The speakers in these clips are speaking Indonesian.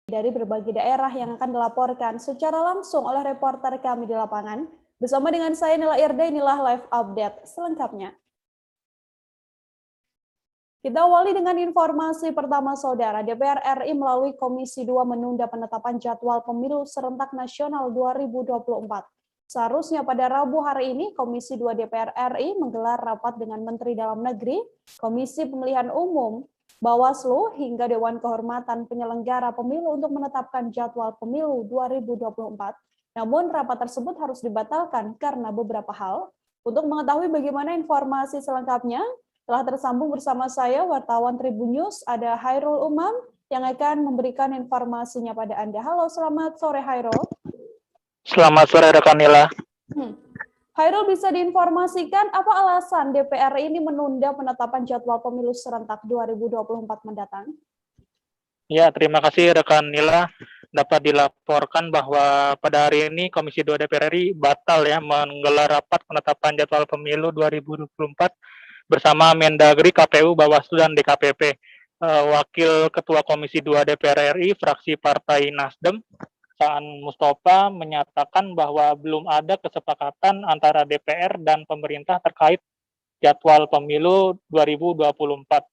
dari berbagai daerah yang akan dilaporkan secara langsung oleh reporter kami di lapangan. Bersama dengan saya Nila Irda, inilah live update selengkapnya. Kita awali dengan informasi pertama, Saudara. DPR RI melalui Komisi 2 menunda penetapan jadwal pemilu serentak nasional 2024. Seharusnya pada Rabu hari ini, Komisi 2 DPR RI menggelar rapat dengan Menteri Dalam Negeri, Komisi Pemilihan Umum, Bawaslu, hingga Dewan Kehormatan Penyelenggara Pemilu untuk menetapkan jadwal pemilu 2024. Namun, rapat tersebut harus dibatalkan karena beberapa hal. Untuk mengetahui bagaimana informasi selengkapnya, telah tersambung bersama saya, wartawan Tribun News, ada Hairul Umam yang akan memberikan informasinya pada Anda. Halo, selamat sore Hairul. Selamat sore rekan Nila. Hairul, bisa diinformasikan apa alasan DPR ini menunda penetapan jadwal pemilu serentak 2024 mendatang? Ya, terima kasih rekan Nila. Dapat dilaporkan bahwa pada hari ini Komisi 2 DPR RI batal menggelar rapat penetapan jadwal pemilu 2024 bersama Mendagri, KPU, Bawaslu, dan DKPP. Wakil Ketua Komisi 2 DPR RI, fraksi Partai Nasdem, Saan Mustafa, menyatakan bahwa belum ada kesepakatan antara DPR dan pemerintah terkait jadwal pemilu 2024.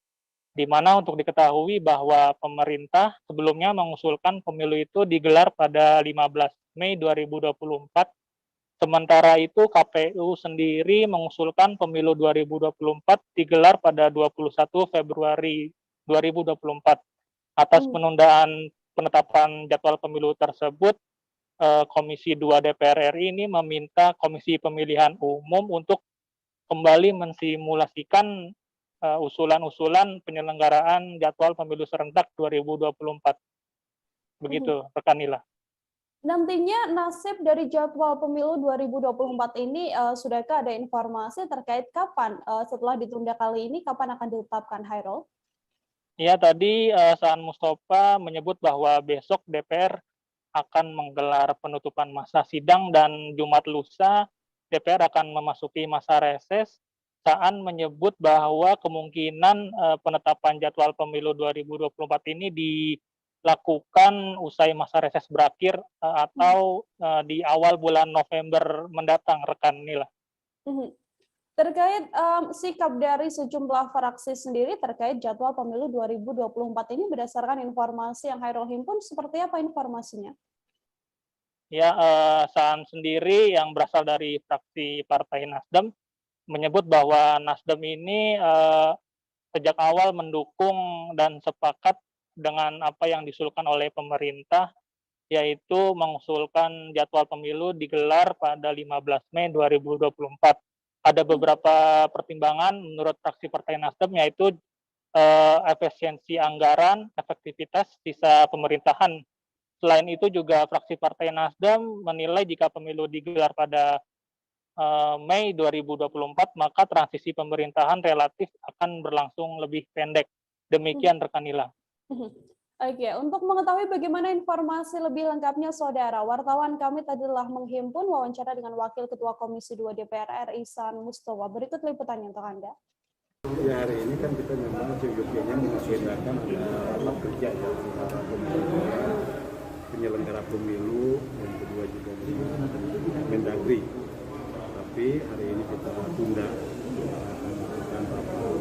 Di mana untuk diketahui bahwa pemerintah sebelumnya mengusulkan pemilu itu digelar pada 15 Mei 2024. Sementara itu KPU sendiri mengusulkan pemilu 2024 digelar pada 21 Februari 2024. Atas penundaan penetapan jadwal pemilu tersebut, Komisi 2 DPR RI ini meminta Komisi Pemilihan Umum untuk kembali mensimulasikan usulan-usulan penyelenggaraan jadwal pemilu serentak 2024. Begitu, rekan Nila. Nantinya nasib dari jadwal pemilu 2024 ini, sudahkah ada informasi terkait kapan setelah ditunda kali ini, kapan akan ditetapkan, Hairul? Ya, tadi Saan Mustafa menyebut bahwa besok DPR akan menggelar penutupan masa sidang dan Jumat lusa DPR akan memasuki masa reses. Saan menyebut bahwa kemungkinan penetapan jadwal pemilu 2024 ini dilakukan usai masa reses berakhir atau di awal bulan November mendatang, rekan Nila. Terkait sikap dari sejumlah fraksi sendiri terkait jadwal pemilu 2024 ini, berdasarkan informasi yang Hairul himpun, seperti apa informasinya? Ya, Saan sendiri yang berasal dari fraksi Partai Nasdem menyebut bahwa Nasdem ini sejak awal mendukung dan sepakat dengan apa yang diusulkan oleh pemerintah, yaitu mengusulkan jadwal pemilu digelar pada 15 Mei 2024. Ada beberapa pertimbangan menurut fraksi Partai Nasdem, yaitu efisiensi anggaran, efektivitas sisa pemerintahan. Selain itu juga fraksi Partai Nasdem menilai jika pemilu digelar pada Mei 2024, maka transisi pemerintahan relatif akan berlangsung lebih pendek. Demikian rekan Nila. Oke, untuk mengetahui bagaimana informasi lebih lengkapnya, Saudara, wartawan kami tadi telah menghimpun wawancara dengan Wakil Ketua Komisi 2 DPR RI, Saan Mustafa. Berikut liputannya untuk Anda. Ya, hari ini kan kita memang sejujurnya mengagendakan rapat kerja antara penyelenggara pemilu dan kedua juga Mendagri. Tapi hari ini kita tunda melakukan rapat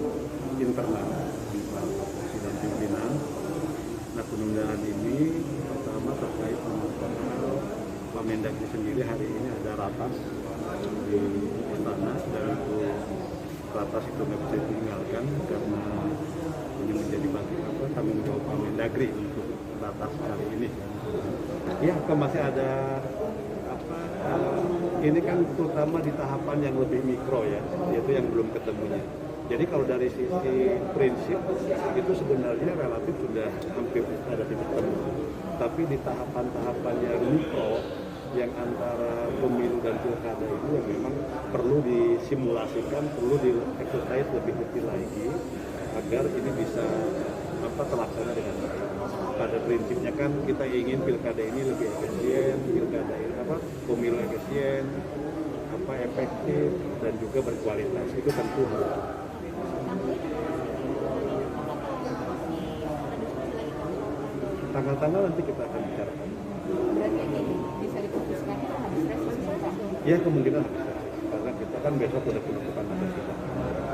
internal antara fraksi dan pimpinan. Nah, penundaan ini pertama terkait dengan Pak Mendagri sendiri. Hari ini ada ratas di istana dan itu ratas itu nggak bisa ditinggalkan karena ini menjadi tanggung jawab Pak Mendagri untuk ratas kali ini. Ya, masih ada ini kan terutama di tahapan yang lebih mikro ya, yaitu yang belum ketemunya. Jadi kalau dari sisi prinsip itu sebenarnya relatif sudah hampir ada titik temu. Tapi di tahapan-tahapan yang mikro, yang antara pemilu dan pilkada itu yang memang perlu disimulasikan, perlu di-exercise lebih detail lagi agar ini bisa terlaksana dengan baik. Pada prinsipnya kan kita ingin pilkada ini lebih efisien, pilkada ini pemilu efisien, efektif dan juga berkualitas. Itu tentu. tanggal-tanggal nanti kita akan bicarakan. Berarti ini bisa diputuskan itu habis reses Pak? Ya kemungkinan habis reses, karena kita kan besok udah penetapan atas kita.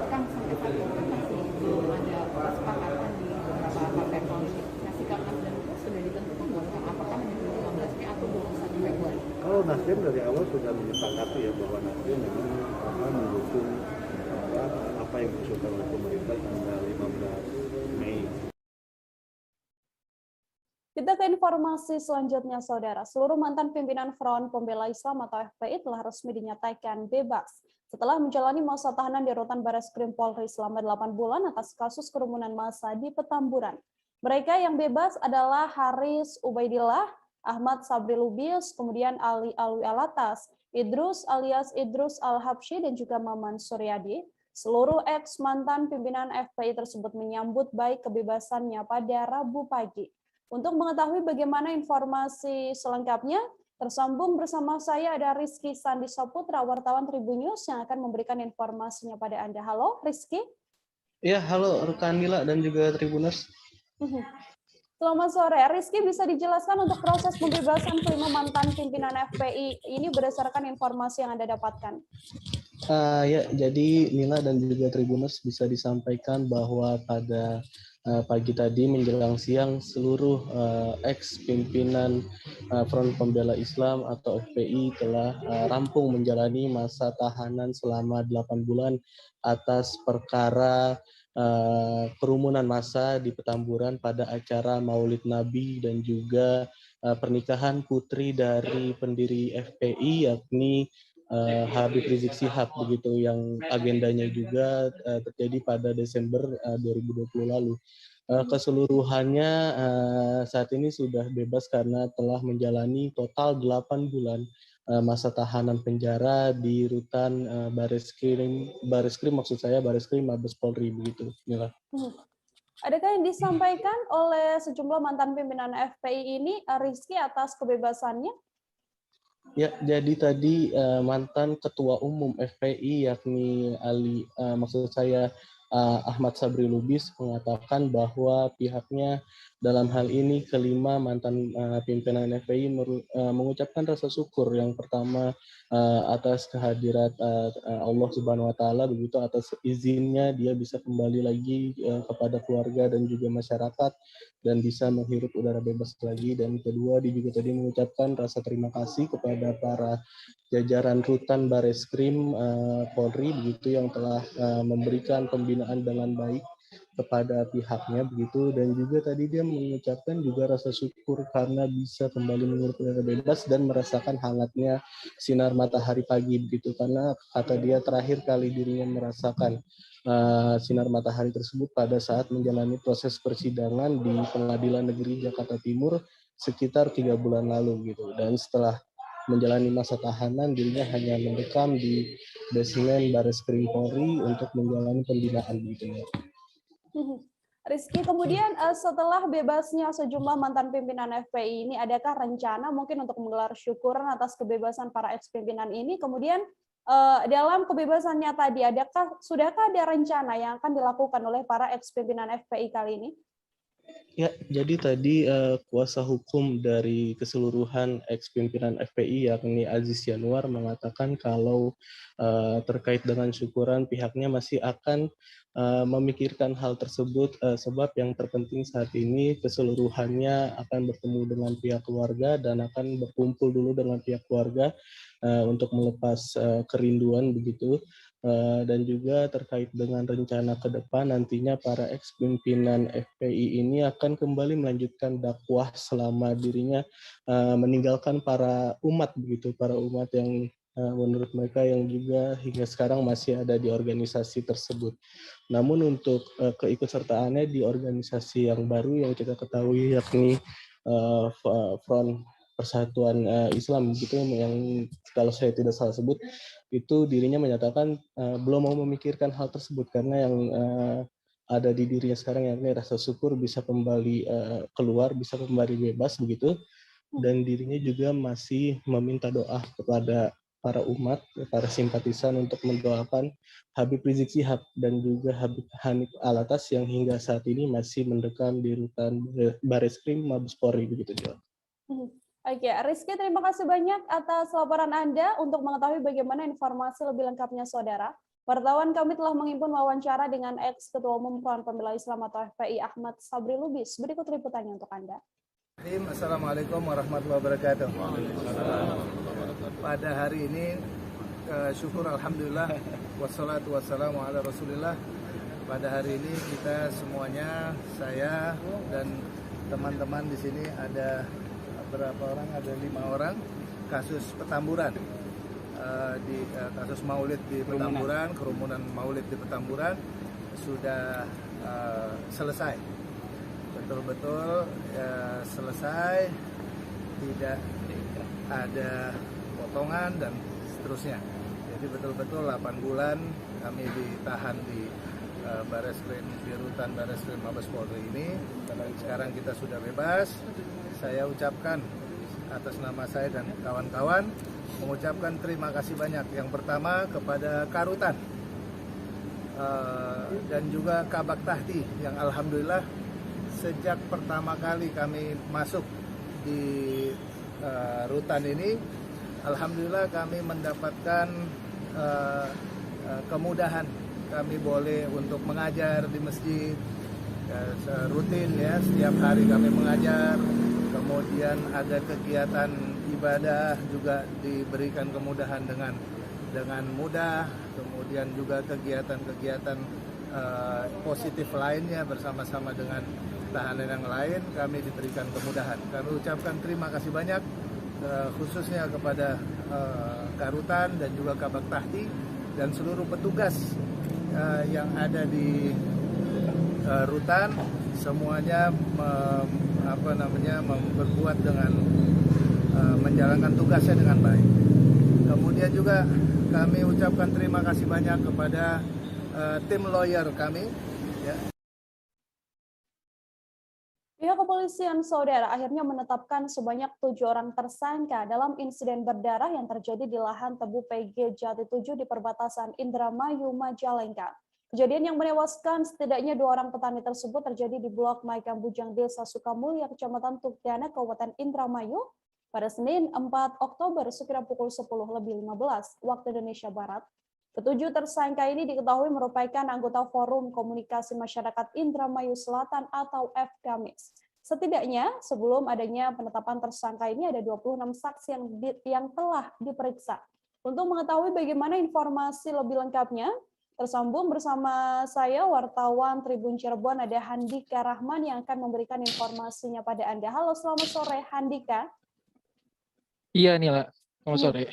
Kan sampai saat ini kan masih belum ada kesepakatan di beberapa partai politik. Nah, sikap Nasdem itu sudah ditentukan belum? Apakah menjadi 15 Mei atau 21 Februari? Kalau Nasdem dari awal sudah menyepakati ya bahwa Nasdem memang akan mendukung apa yang diusulkan oleh pemerintah tanggal 15 Mei. Kita ke informasi selanjutnya, Saudara. Seluruh mantan pimpinan Front Pembela Islam atau FPI telah resmi dinyatakan bebas setelah menjalani masa tahanan di rutan Bareskrim Polri selama 8 bulan atas kasus kerumunan massa di Petamburan. Mereka yang bebas adalah Haris Ubaidillah, Ahmad Sabri Lubis, kemudian Ali Alwi Alatas, Idrus alias Idrus Al-Habsyi, dan juga Maman Suryadi. Seluruh ex mantan pimpinan FPI tersebut menyambut baik kebebasannya pada Rabu pagi. Untuk mengetahui bagaimana informasi selengkapnya, tersambung bersama saya ada Rizky Sandi Saputra, wartawan Tribun News yang akan memberikan informasinya pada Anda. Halo, Rizky. Ya, halo rekan Mila dan juga Tribuners. Selamat sore. Rizky, bisa dijelaskan untuk proses pembebasan kelima mantan pimpinan FPI ini berdasarkan informasi yang Anda dapatkan? Ya, jadi Mila dan juga Tribuners bisa disampaikan bahwa pada pagi tadi menjelang siang seluruh ex-pimpinan Front Pembela Islam atau FPI telah rampung menjalani masa tahanan selama 8 bulan atas perkara kerumunan massa di Petamburan pada acara Maulid Nabi dan juga pernikahan putri dari pendiri FPI yakni Habib Rizik Syihab begitu, yang agendanya juga terjadi pada Desember 2020 lalu. Keseluruhannya saat ini sudah bebas karena telah menjalani total 8 bulan masa tahanan penjara di rutan Bareskrim maksud saya Bareskrim Mabes Polri begitu. Mila. Adakah yang disampaikan oleh sejumlah mantan pimpinan FPI ini, Rizky, atas kebebasannya? Ya, jadi tadi mantan Ketua Umum FPI yakni Ahmad Sabri Lubis mengatakan bahwa pihaknya dalam hal ini kelima mantan pimpinan FPI mengucapkan rasa syukur yang pertama atas kehadirat Allah Subhanahu wa taala begitu, atas izinnya dia bisa kembali lagi kepada keluarga dan juga masyarakat dan bisa menghirup udara bebas lagi, dan kedua dia juga tadi mengucapkan rasa terima kasih kepada para jajaran rutan Bareskrim Polri begitu yang telah memberikan pembinaan dengan baik kepada pihaknya begitu, dan juga tadi dia mengucapkan juga rasa syukur karena bisa kembali menghirup udara bebas dan merasakan hangatnya sinar matahari pagi begitu, karena kata dia terakhir kali dirinya merasakan sinar matahari tersebut pada saat menjalani proses persidangan di Pengadilan Negeri Jakarta Timur sekitar 3 bulan lalu gitu, dan setelah menjalani masa tahanan dirinya hanya mendekam di basement Bareskrim Polri untuk menjalani pembinaan begitu. Rizky, kemudian setelah bebasnya sejumlah mantan pimpinan FPI ini, adakah rencana mungkin untuk menggelar syukuran atas kebebasan para ex-pimpinan ini? Kemudian dalam kebebasannya tadi, sudahkah ada rencana yang akan dilakukan oleh para ex-pimpinan FPI kali ini? Ya, jadi tadi kuasa hukum dari keseluruhan ex-pimpinan FPI yakni Aziz Yanuar mengatakan kalau terkait dengan syukuran pihaknya masih akan memikirkan hal tersebut sebab yang terpenting saat ini keseluruhannya akan bertemu dengan pihak keluarga dan akan berkumpul dulu dengan pihak keluarga untuk melepas kerinduan begitu. Dan juga terkait dengan rencana ke depan nantinya para ex-pimpinan FPI ini akan kembali melanjutkan dakwah selama dirinya meninggalkan para umat begitu, para umat yang menurut mereka yang juga hingga sekarang masih ada di organisasi tersebut. Namun untuk keikutsertaannya di organisasi yang baru yang kita ketahui yakni Front Persatuan Islam gitu, yang kalau saya tidak salah sebut itu dirinya menyatakan belum mau memikirkan hal tersebut karena yang ada di dirinya sekarang yakni rasa syukur bisa kembali keluar, bisa kembali bebas begitu, dan dirinya juga masih meminta doa kepada para umat, para simpatisan untuk mendoakan Habib Rizik Syihab dan juga Habib Hanif Alatas yang hingga saat ini masih mendekam di rutan Bareskrim Mabes Polri begitu Joel. Oke, Rizky, terima kasih banyak atas laporan Anda. Untuk mengetahui bagaimana informasi lebih lengkapnya, Saudara, wartawan kami telah menghimpun wawancara dengan ex-Ketua Umum Front Pembela Islam atau FPI Ahmad Sabri Lubis. Berikut liputannya untuk Anda. Assalamualaikum warahmatullahi wabarakatuh. Pada hari ini, syukur alhamdulillah, wassalatu wassalamu ala rasulillah. Pada hari ini kita semuanya, saya dan teman-teman di sini ada berapa orang? Ada 5 orang. Kasus Petamburan, kasus Maulid di Petamburan, kerumunan Maulid di Petamburan sudah selesai. Betul-betul selesai, tidak ada potongan dan seterusnya. Jadi betul-betul 8 bulan kami ditahan di di rutan Bareskrim Mabes Polri ini. Sekarang kita sudah bebas. Saya ucapkan atas nama saya dan kawan-kawan mengucapkan terima kasih banyak. Yang pertama kepada Karutan dan juga Kabak Tahti yang alhamdulillah sejak pertama kali kami masuk di rutan ini, alhamdulillah kami mendapatkan kemudahan. Kami boleh untuk mengajar di masjid rutin ya, setiap hari kami mengajar. Kemudian ada kegiatan ibadah juga diberikan kemudahan dengan mudah. Kemudian juga kegiatan-kegiatan positif lainnya bersama-sama dengan tahanan yang lain kami diberikan kemudahan. Kami ucapkan terima kasih banyak khususnya kepada Karutan dan juga Kabak Tahti dan seluruh petugas yang ada di rutan, semuanya berbuat dengan menjalankan tugasnya dengan baik. Kemudian juga kami ucapkan terima kasih banyak kepada tim lawyer kami. Ya. Pihak kepolisian, Saudara, akhirnya menetapkan sebanyak 7 orang tersangka dalam insiden berdarah yang terjadi di lahan tebu PG Jati 7 di perbatasan Indramayu, Majalengka. Kejadian yang menewaskan setidaknya 2 orang petani tersebut terjadi di Blok Maikam Bujang, Desa Sukamulya, Kecamatan Tukdana, Kabupaten Indramayu, pada Senin 4 Oktober sekira pukul 10:15 waktu Indonesia Barat. Ketujuh tersangka ini diketahui merupakan anggota Forum Komunikasi Masyarakat Indramayu Selatan atau FKMIS. Setidaknya sebelum adanya penetapan tersangka ini ada 26 saksi yang telah diperiksa. Untuk mengetahui bagaimana informasi lebih lengkapnya, tersambung bersama saya wartawan Tribun Cirebon ada Handika Rahman yang akan memberikan informasinya pada Anda. Halo, selamat sore Handika. Iya Nila, selamat sore.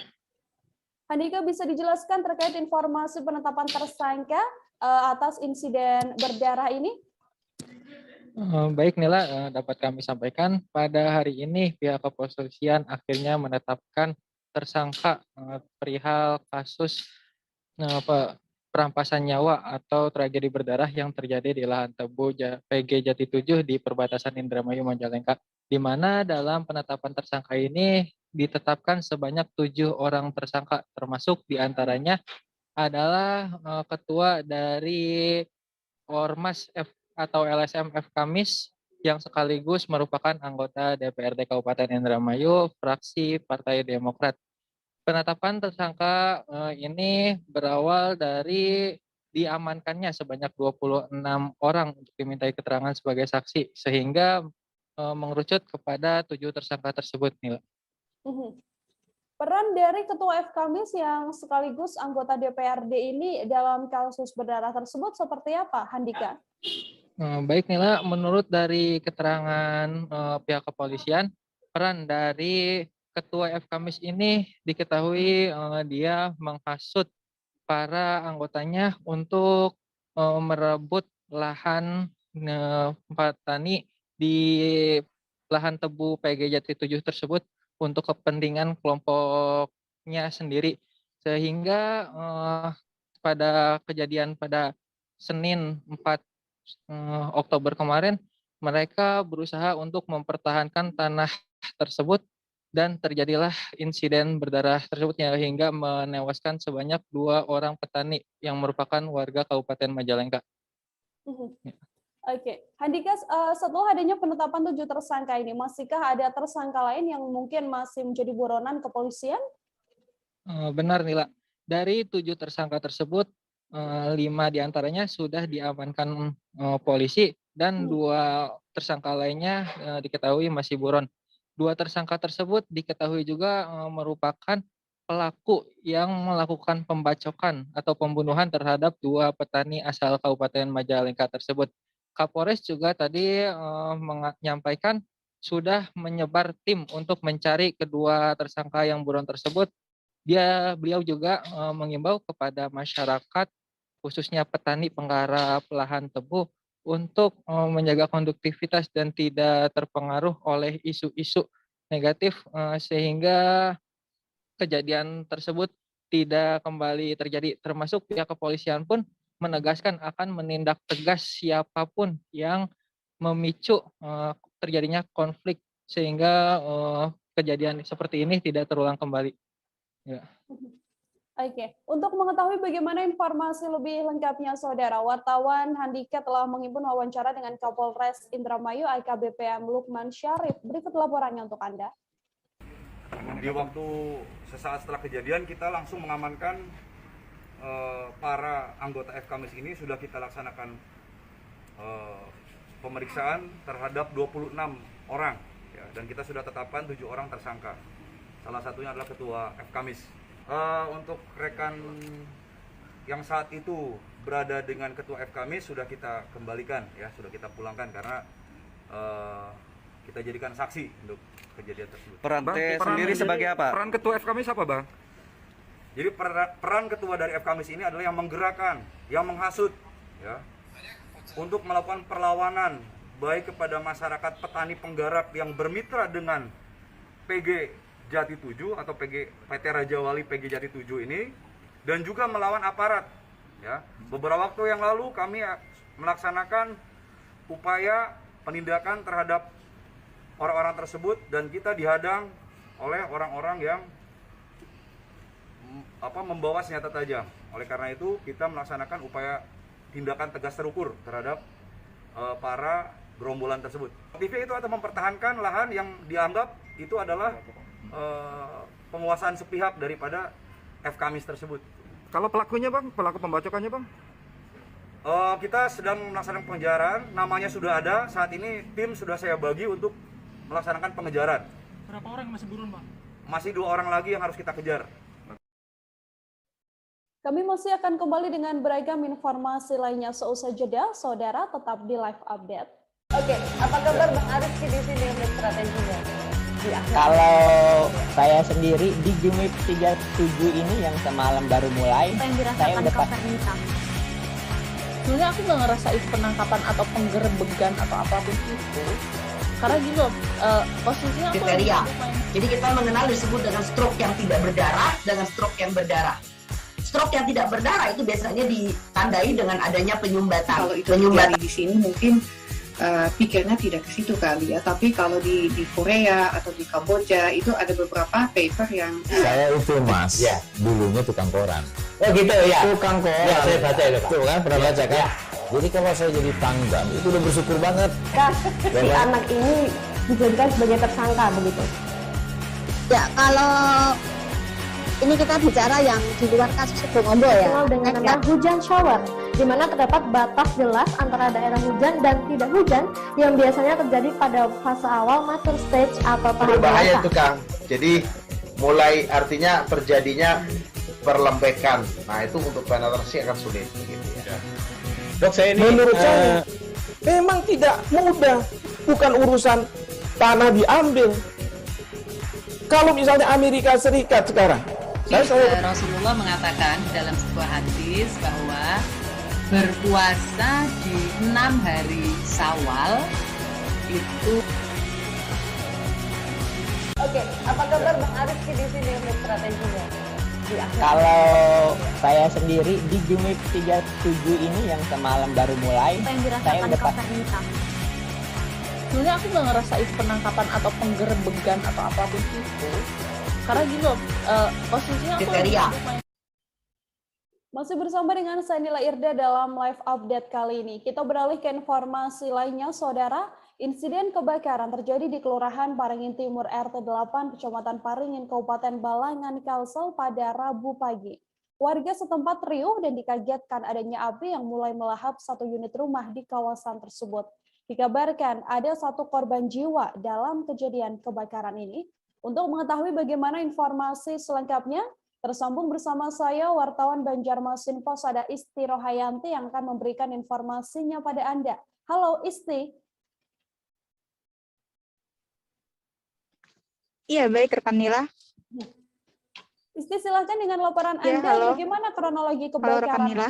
Handika, bisa dijelaskan terkait informasi penetapan tersangka atas insiden berdarah ini? Baik Nila, dapat kami sampaikan pada hari ini pihak kepolisian akhirnya menetapkan tersangka perihal kasus perampasan nyawa atau tragedi berdarah yang terjadi di lahan tebu PG Jati 7 di perbatasan Indramayu Majalengka, di mana dalam penetapan tersangka ini ditetapkan sebanyak 7 orang tersangka, termasuk diantaranya adalah ketua dari Ormas atau LSM FKMIS yang sekaligus merupakan anggota DPRD Kabupaten Indramayu, fraksi Partai Demokrat. Penetapan tersangka ini berawal dari diamankannya sebanyak 26 orang untuk dimintai keterangan sebagai saksi, sehingga mengerucut kepada 7 tersangka tersebut, Nila. Peran dari Ketua FKMIS yang sekaligus anggota DPRD ini dalam kasus berdarah tersebut seperti apa, Handika? Baik Nila, menurut dari keterangan pihak kepolisian, peran dari Ketua FKMIS ini diketahui dia menghasut para anggotanya untuk merebut lahan petani di lahan tebu PG Jati 7 tersebut untuk kepentingan kelompoknya sendiri, sehingga pada kejadian pada Senin 4 Oktober kemarin mereka berusaha untuk mempertahankan tanah tersebut dan terjadilah insiden berdarah tersebut hingga menewaskan sebanyak 2 orang petani yang merupakan warga Kabupaten Majalengka. Oke, Handika, setelah adanya penetapan 7 tersangka ini, masihkah ada tersangka lain yang mungkin masih menjadi buronan kepolisian? Benar, Nila. Dari 7 tersangka tersebut, 5 diantaranya sudah diamankan polisi dan 2 tersangka lainnya diketahui masih buron. 2 tersangka tersebut diketahui juga merupakan pelaku yang melakukan pembacokan atau pembunuhan terhadap 2 petani asal Kabupaten Majalengka tersebut. Kapolres juga tadi menyampaikan sudah menyebar tim untuk mencari kedua tersangka yang buron tersebut. Beliau juga mengimbau kepada masyarakat, khususnya petani penggarap lahan tebu, untuk menjaga konduktivitas dan tidak terpengaruh oleh isu-isu negatif sehingga kejadian tersebut tidak kembali terjadi. Termasuk pihak kepolisian pun menegaskan akan menindak tegas siapapun yang memicu terjadinya konflik sehingga kejadian seperti ini tidak terulang kembali. Ya. Oke, untuk mengetahui bagaimana informasi lebih lengkapnya, Saudara, wartawan Handika telah menghimpun wawancara dengan Kapolres Indramayu AKBP Lukman Syarif. Berikut laporannya untuk Anda. Di waktu sesaat setelah kejadian, kita langsung mengamankan para anggota FKMIS ini. Sudah kita laksanakan pemeriksaan terhadap 26 orang ya, dan kita sudah tetapkan 7 orang tersangka. Salah satunya adalah ketua FKMIS. Untuk rekan yang saat itu berada dengan ketua FKMIS sudah kita kembalikan ya, sudah kita pulangkan karena kita jadikan saksi untuk kejadian tersebut. Peran sendiri sebagai apa? Peran ketua FKMIS apa, Bang? Jadi peran ketua dari FKMIS ini adalah yang menggerakkan, yang menghasut ya, untuk melakukan perlawanan baik kepada masyarakat petani penggarap yang bermitra dengan PG Jati 7 atau PT Raja Wali PG Jati 7 ini, dan juga melawan aparat ya. Beberapa waktu yang lalu kami melaksanakan upaya penindakan terhadap orang-orang tersebut dan kita dihadang oleh orang-orang yang membawa senjata tajam. Oleh karena itu kita melaksanakan upaya tindakan tegas terukur terhadap para gerombolan tersebut. Motifnya itu atau mempertahankan lahan yang dianggap itu adalah penguasaan sepihak daripada FKMIS tersebut. Kalau pelakunya, Bang, pelaku pembacokannya, Bang? Kita sedang melaksanakan pengejaran, namanya sudah ada. Saat ini tim sudah saya bagi untuk melaksanakan pengejaran. Berapa orang masih buron, Bang? Masih 2 orang lagi yang harus kita kejar. Kami masih akan kembali dengan beragam informasi lainnya seusai jeda. Saudara tetap di Live Update. Oke, apa kabar Bang Ariski di sini untuk strateginya? Kalau saya sendiri di Jumip 37 ini yang semalam baru mulai, saya udah sebenarnya aku nggak ngerasain penangkapan atau penggerbegan atau apapun itu, karena gitu posisinya aku kriteria. Jadi kita mengenal disebut dengan stroke yang tidak berdarah dengan stroke yang berdarah. Stroke yang tidak berdarah itu biasanya ditandai dengan adanya penyumbatan. Kalau itu terjadi di sini mungkin pikirnya tidak ke situ kali ya, tapi kalau di Korea atau di Kamboja itu ada beberapa paper yang saya itu Mas, ya, dulunya tukang koran. Oh gitu ya, tukang koran. Ya, saya baca itu Pak. Tuh kan, pernah baca kan? Ya. Jadi kalau saya jadi pangdam itu udah bersyukur banget. Si anak ini dijadikan sebagai tersangka begitu. Ya, kalau ini kita bicara yang di luar kasus Sebongombo ya. Dengan nama hujan shower, di mana terdapat batas jelas antara daerah hujan dan tidak hujan yang biasanya terjadi pada fase awal mature stage atau tahap berbahaya itu Kang. Jadi mulai artinya terjadinya perlembekan. Nah itu untuk penetrasi akan sulit begitu ya. Dok, saya ini menurut saya memang tidak mudah, bukan urusan tanah diambil. Kalau misalnya Amerika Serikat sekarang, Rasulullah mengatakan dalam sebuah hadis bahwa berpuasa di 6 hari Syawal itu. Oke, apa kabar Bang Ariski di sini untuk strateginya? Kalau saya sendiri di Jumip 37 ini yang semalam baru mulai, saya udah sebenarnya aku nggak ngerasa itu penangkapan atau penggerebekan atau apapun itu, karena gini loh, posisinya aku masih bersama dengan saya Nila Irda dalam live update kali ini. Kita beralih ke informasi lainnya, Saudara. Insiden kebakaran terjadi di Kelurahan Paringin Timur RT 8, Kecamatan Paringin, Kabupaten Balangan, Kalsel pada Rabu pagi. Warga setempat riuh dan dikagetkan adanya api yang mulai melahap satu unit rumah di kawasan tersebut. Dikabarkan ada satu korban jiwa dalam kejadian kebakaran ini. Untuk mengetahui bagaimana informasi selengkapnya, tersambung bersama saya, wartawan Banjarmasin Pos, ada Isti Rohayanti yang akan memberikan informasinya pada Anda. Halo Isti. Iya, baik rekan Nila. Isti, silakan dengan laporan Ya, Anda, halo. bagaimana kronologi Halo rekan kebakaran? Nila.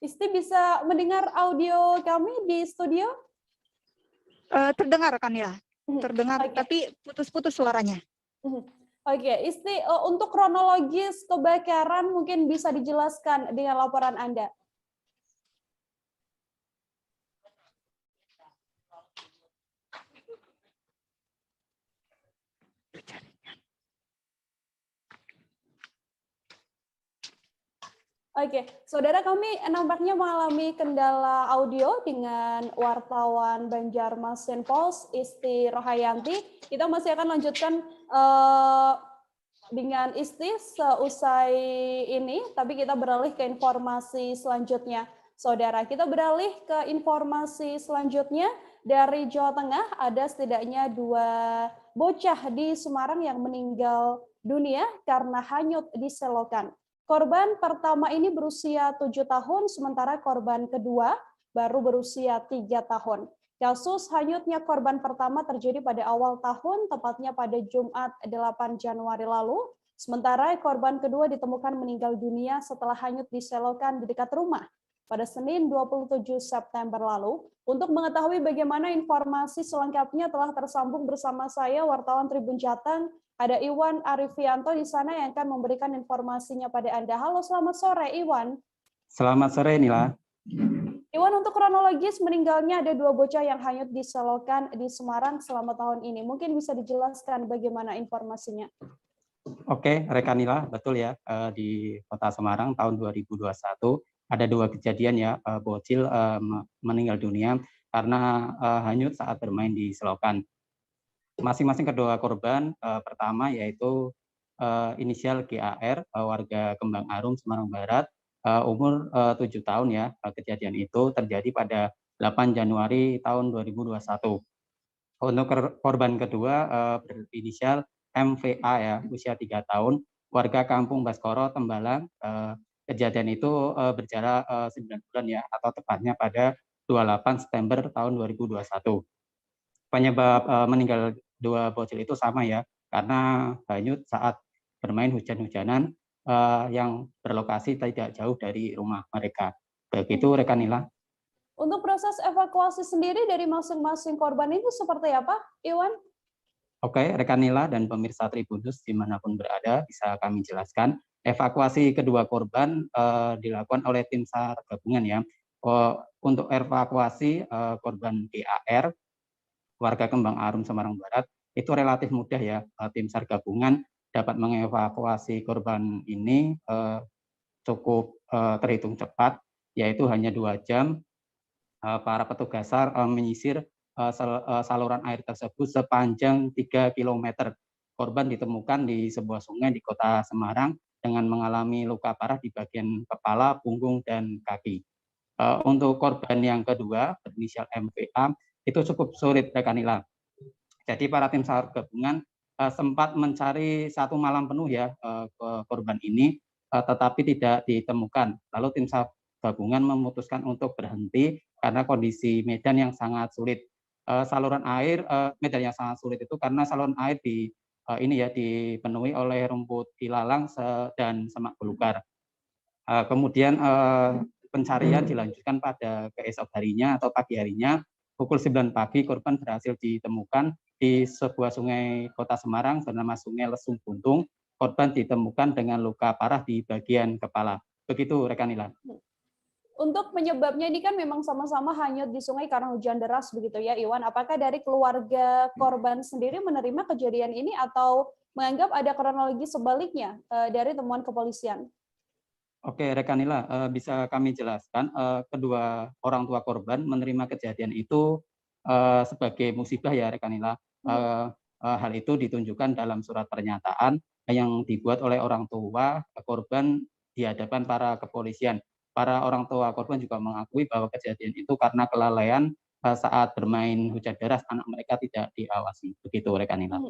Isti bisa mendengar audio kami di studio? Terdengar rekan Nila. Terdengar, tapi putus-putus suaranya. Oke, Isti, untuk kronologis kebakaran mungkin bisa dijelaskan dengan laporan Anda. Oke, saudara, kami nampaknya mengalami kendala audio dengan wartawan Banjarmasin Pos, Isti Rohayanti. Kita masih akan lanjutkan dengan Isti seusai ini, tapi kita beralih ke informasi selanjutnya. Saudara, kita beralih ke informasi selanjutnya. Dari Jawa Tengah, ada setidaknya 2 bocah di Semarang yang meninggal dunia karena hanyut di selokan. Korban pertama ini berusia 7 tahun, sementara korban kedua baru berusia 3 tahun. Kasus hanyutnya korban pertama terjadi pada awal tahun, tepatnya pada Jumat 8 Januari lalu. Sementara korban kedua ditemukan meninggal dunia setelah hanyut di selokan di dekat rumah pada Senin 27 September lalu. Untuk mengetahui bagaimana informasi selengkapnya telah tersambung bersama saya, wartawan Tribun Jateng, ada Iwan Arifianto di sana yang akan memberikan informasinya pada Anda. Halo, selamat sore Iwan. Selamat sore Nila. Iwan, untuk kronologis meninggalnya ada 2 bocah yang hanyut di selokan di Semarang selama tahun ini. Mungkin bisa dijelaskan bagaimana informasinya? Oke, rekan Nila, betul ya, di Kota Semarang tahun 2021 ada 2 kejadian ya, bocil meninggal dunia karena hanyut saat bermain di selokan. Masing-masing kedua korban, pertama yaitu inisial GAR, warga Kembang Arum, Semarang Barat, umur 7 tahun ya. Kejadian itu terjadi pada 8 Januari tahun 2021. Untuk korban kedua berinisial MVA ya, usia 3 tahun, warga Kampung Baskoro, Tembalang. Kejadian itu berjarak 9 bulan ya, atau tepatnya pada 28 September tahun 2021. Penyebab meninggal 2 bocil itu sama ya, karena hanyut saat bermain hujan-hujanan yang berlokasi tidak jauh dari rumah mereka. Begitu rekan Nila. Untuk proses evakuasi sendiri dari masing-masing korban itu seperti apa, Iwan? Oke, rekan Nila dan pemirsa Tribunnews dimanapun berada, bisa kami jelaskan. Evakuasi kedua korban dilakukan oleh tim SAR gabungan ya. Untuk evakuasi korban GAR, warga Kembang Arum, Semarang Barat, itu relatif mudah ya. Tim SAR gabungan dapat mengevakuasi korban ini cukup terhitung cepat, yaitu hanya 2 jam. Para petugas SAR menyisir saluran air tersebut sepanjang 3 km. Korban ditemukan di sebuah sungai di Kota Semarang dengan mengalami luka parah di bagian kepala, punggung, dan kaki. Untuk korban yang kedua, berinisial MVA, itu cukup sulit rekan Nila. Jadi para tim SAR gabungan sempat mencari 1 malam penuh ya ke korban ini, tetapi tidak ditemukan. Lalu tim SAR gabungan memutuskan untuk berhenti karena kondisi medan yang sangat sulit. Saluran air, medan yang sangat sulit itu karena saluran air dipenuhi oleh rumput ilalang dan semak belukar. Kemudian pencarian dilanjutkan pada keesok harinya atau pagi harinya. Pukul 9 pagi korban berhasil ditemukan di sebuah sungai Kota Semarang bernama Sungai Lesung Buntung korban ditemukan dengan luka parah di bagian kepala. Begitu rekan Nila. Untuk penyebabnya ini kan memang sama-sama hanyut di sungai karena hujan deras begitu ya Iwan. Apakah dari keluarga korban sendiri menerima kejadian ini atau menganggap ada kronologi sebaliknya dari temuan kepolisian? Oke, rekan Nila, bisa kami jelaskan, kedua orang tua korban menerima kejadian itu sebagai musibah ya rekan Nila. Hal itu ditunjukkan dalam surat pernyataan yang dibuat oleh orang tua korban di hadapan para kepolisian. Para orang tua korban juga mengakui bahwa kejadian itu karena kelalaian saat bermain hujan deras, anak mereka tidak diawasi. Begitu rekan Nila.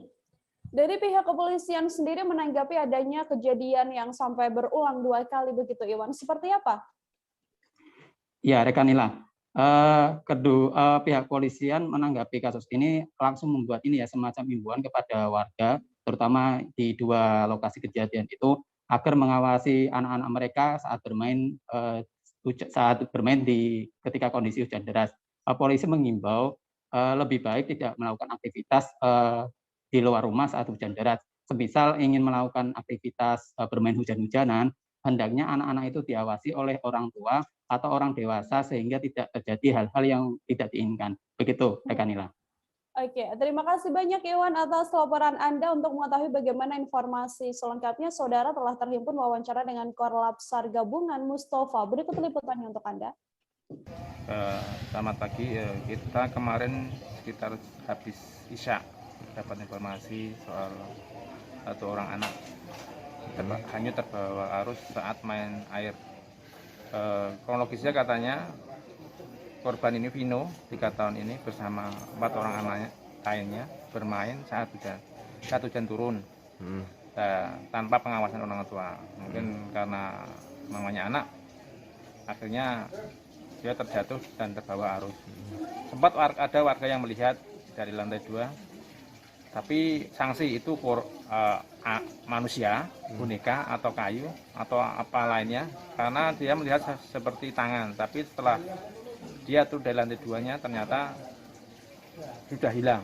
Dari pihak kepolisian sendiri menanggapi adanya kejadian yang sampai berulang 2 kali begitu Iwan, seperti apa? Ya rekan Nila, pihak kepolisian menanggapi kasus ini langsung membuat ini ya semacam himbauan kepada warga, terutama di 2 lokasi kejadian itu, agar mengawasi anak-anak mereka saat bermain ketika kondisi hujan deras. Polisi mengimbau lebih baik tidak melakukan aktivitas di luar rumah saat hujan deras. Semisal ingin melakukan aktivitas bermain hujan-hujanan, hendaknya anak-anak itu diawasi oleh orang tua atau orang dewasa sehingga tidak terjadi hal-hal yang tidak diinginkan. Begitu, rekan Nila. Oke, terima kasih banyak Iwan atas laporan Anda. Untuk mengetahui bagaimana informasi selengkapnya, saudara telah terhimpun wawancara dengan Korlap SAR Gabungan Mustafa. Berikut liputannya untuk Anda. Selamat pagi. Kita kemarin sekitar habis Isya dapat informasi soal satu orang anak hanyut terbawa arus saat main air. Kronologisnya katanya korban ini Vino, 3 tahun ini bersama 4 orang anaknya lainnya bermain saat hujan turun tanpa pengawasan orang tua. Mungkin karena namanya anak, akhirnya dia terjatuh dan terbawa arus. Sempat ada warga yang melihat dari lantai 2, tapi sanksi itu manusia, boneka atau kayu atau apa lainnya, karena dia melihat seperti tangan, tapi setelah dia tuh dari lantai 2-nya ternyata sudah hilang.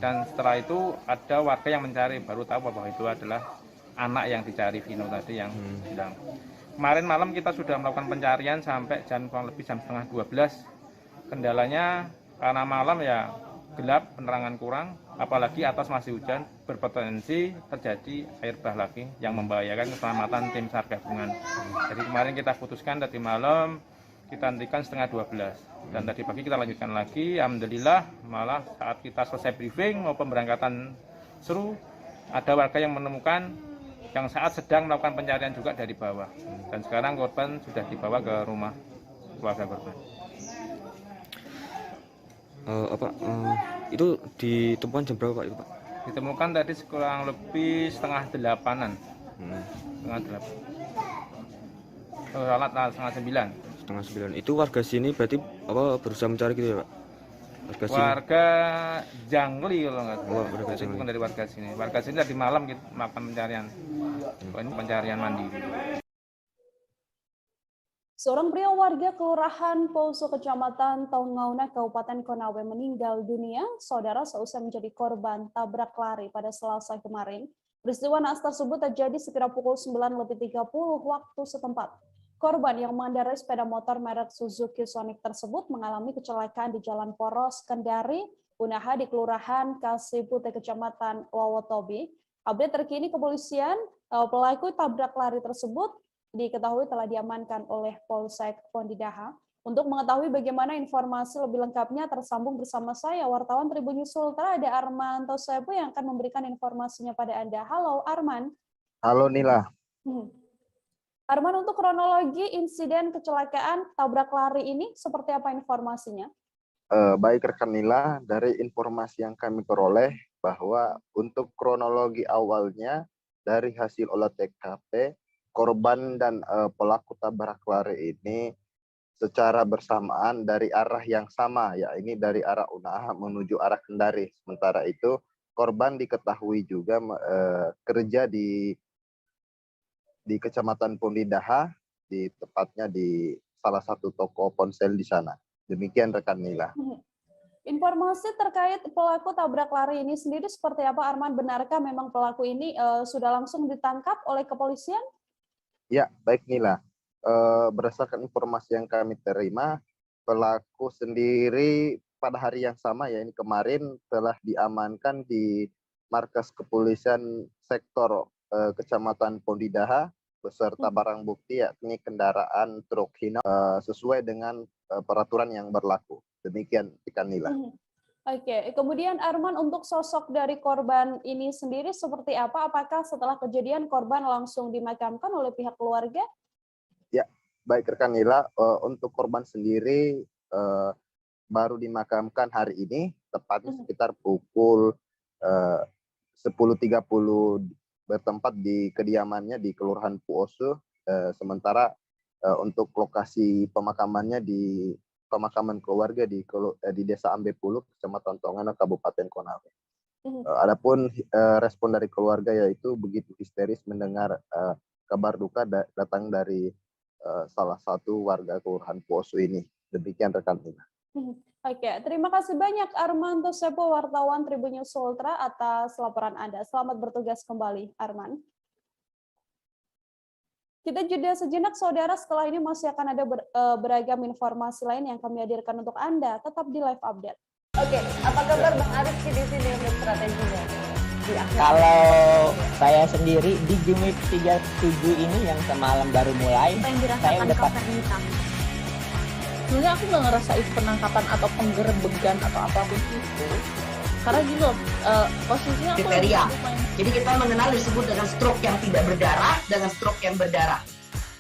Dan setelah itu ada warga yang mencari, baru tahu bahwa itu adalah anak yang dicari Vino tadi yang hilang. Kemarin malam kita sudah melakukan pencarian sampai kurang lebih jam setengah 12. Kendalanya karena malam ya gelap, penerangan kurang, apalagi atas masih hujan, berpotensi terjadi air bah lagi yang membahayakan keselamatan tim SAR gabungan. Jadi kemarin kita putuskan tadi malam kita hentikan setengah 12 dan tadi pagi kita lanjutkan lagi. Alhamdulillah malah saat kita selesai briefing mau pemberangkatan seru, ada warga yang menemukan yang saat sedang melakukan pencarian juga dari bawah, dan sekarang korban sudah dibawa ke rumah keluarga korban. Itu ditemukan jam berapa Pak itu Pak? Ditemukan tadi kurang lebih setengah 8-an. Setengah 8. Setengah 9. Setengah 9. Itu warga sini berarti berusaha mencari gitu ya Pak? Warga Jangli kalau nggak salah. Itu bukan dari warga sini. Warga sini tadi malam kita melakukan pencarian. Ini pencarian mandiri. Seorang pria warga Kelurahan Poso Kecamatan Taungauna Kabupaten Konawe meninggal dunia, saudara, seusai menjadi korban tabrak lari pada Selasa kemarin. Peristiwa naas tersebut terjadi sekitar pukul 9.30 waktu setempat. Korban yang mengendarai sepeda motor merek Suzuki Sonic tersebut mengalami kecelakaan di Jalan Poros, Kendari, Unaha di Kelurahan Kasipute, Kecamatan Wawotobi. Update terkini kepolisian, pelaku tabrak lari tersebut diketahui telah diamankan oleh Polsek Pondidaha. Untuk mengetahui bagaimana informasi lebih lengkapnya, tersambung bersama saya, wartawan Tribun News Ultra, ada Arman Tosepu yang akan memberikan informasinya pada Anda. Halo Arman. Halo Nila. Arman, untuk kronologi insiden kecelakaan tabrak lari ini seperti apa informasinya? Baik rekan Nila, dari informasi yang kami peroleh bahwa untuk kronologi awalnya dari hasil olah TKP, korban dan pelaku tabrak lari ini secara bersamaan dari arah yang sama, ya ini dari arah Unaha menuju arah Kendari. Sementara itu korban diketahui juga kerja di Kecamatan Pondidaha, tepatnya di salah satu toko ponsel di sana. Demikian rekan Nila. Informasi terkait pelaku tabrak lari ini sendiri seperti apa, Arman? Benarkah memang pelaku ini sudah langsung ditangkap oleh kepolisian? Ya, baik Nila. Berdasarkan informasi yang kami terima, pelaku sendiri pada hari yang sama, ya ini kemarin, telah diamankan di markas kepolisian sektor Kecamatan Pondidaha beserta barang bukti yakni kendaraan truk Hino sesuai dengan peraturan yang berlaku. Demikian ikan Nila. Oke, kemudian Arman, untuk sosok dari korban ini sendiri seperti apa? Apakah setelah kejadian korban langsung dimakamkan oleh pihak keluarga? Ya, baik rekan Nila, untuk korban sendiri baru dimakamkan hari ini, tepatnya sekitar pukul 10.30 bertempat di kediamannya di Kelurahan Puoso. Sementara untuk lokasi pemakamannya di pemakaman keluarga di Desa Ambepulu, Kecamatan Tongana, Kabupaten Konawe. Adapun respon dari keluarga yaitu begitu histeris mendengar kabar duka datang dari salah satu warga Kelurahan Puoso ini. Demikian rekan Nina. Oke, terima kasih banyak Arman Tosepo, wartawan Tribun News Ultra atas laporan Anda. Selamat bertugas kembali, Arman. Kita jeda sejenak, saudara. Setelah ini masih akan ada beragam informasi lain yang kami hadirkan untuk Anda. Tetap di live update. Oke, apa kabar Bang Ariski di sini untuk strateginya? Kalau saya sendiri di Gimik 37 ini yang semalam baru mulai, saya udah sebenarnya aku nggak ngerasa itu penangkapan atau penggerebegan atau apapun itu. Karena gini loh, posisinya aku kriteria. Jadi kita mengenal disebut dengan stroke yang tidak berdarah dengan stroke yang berdarah.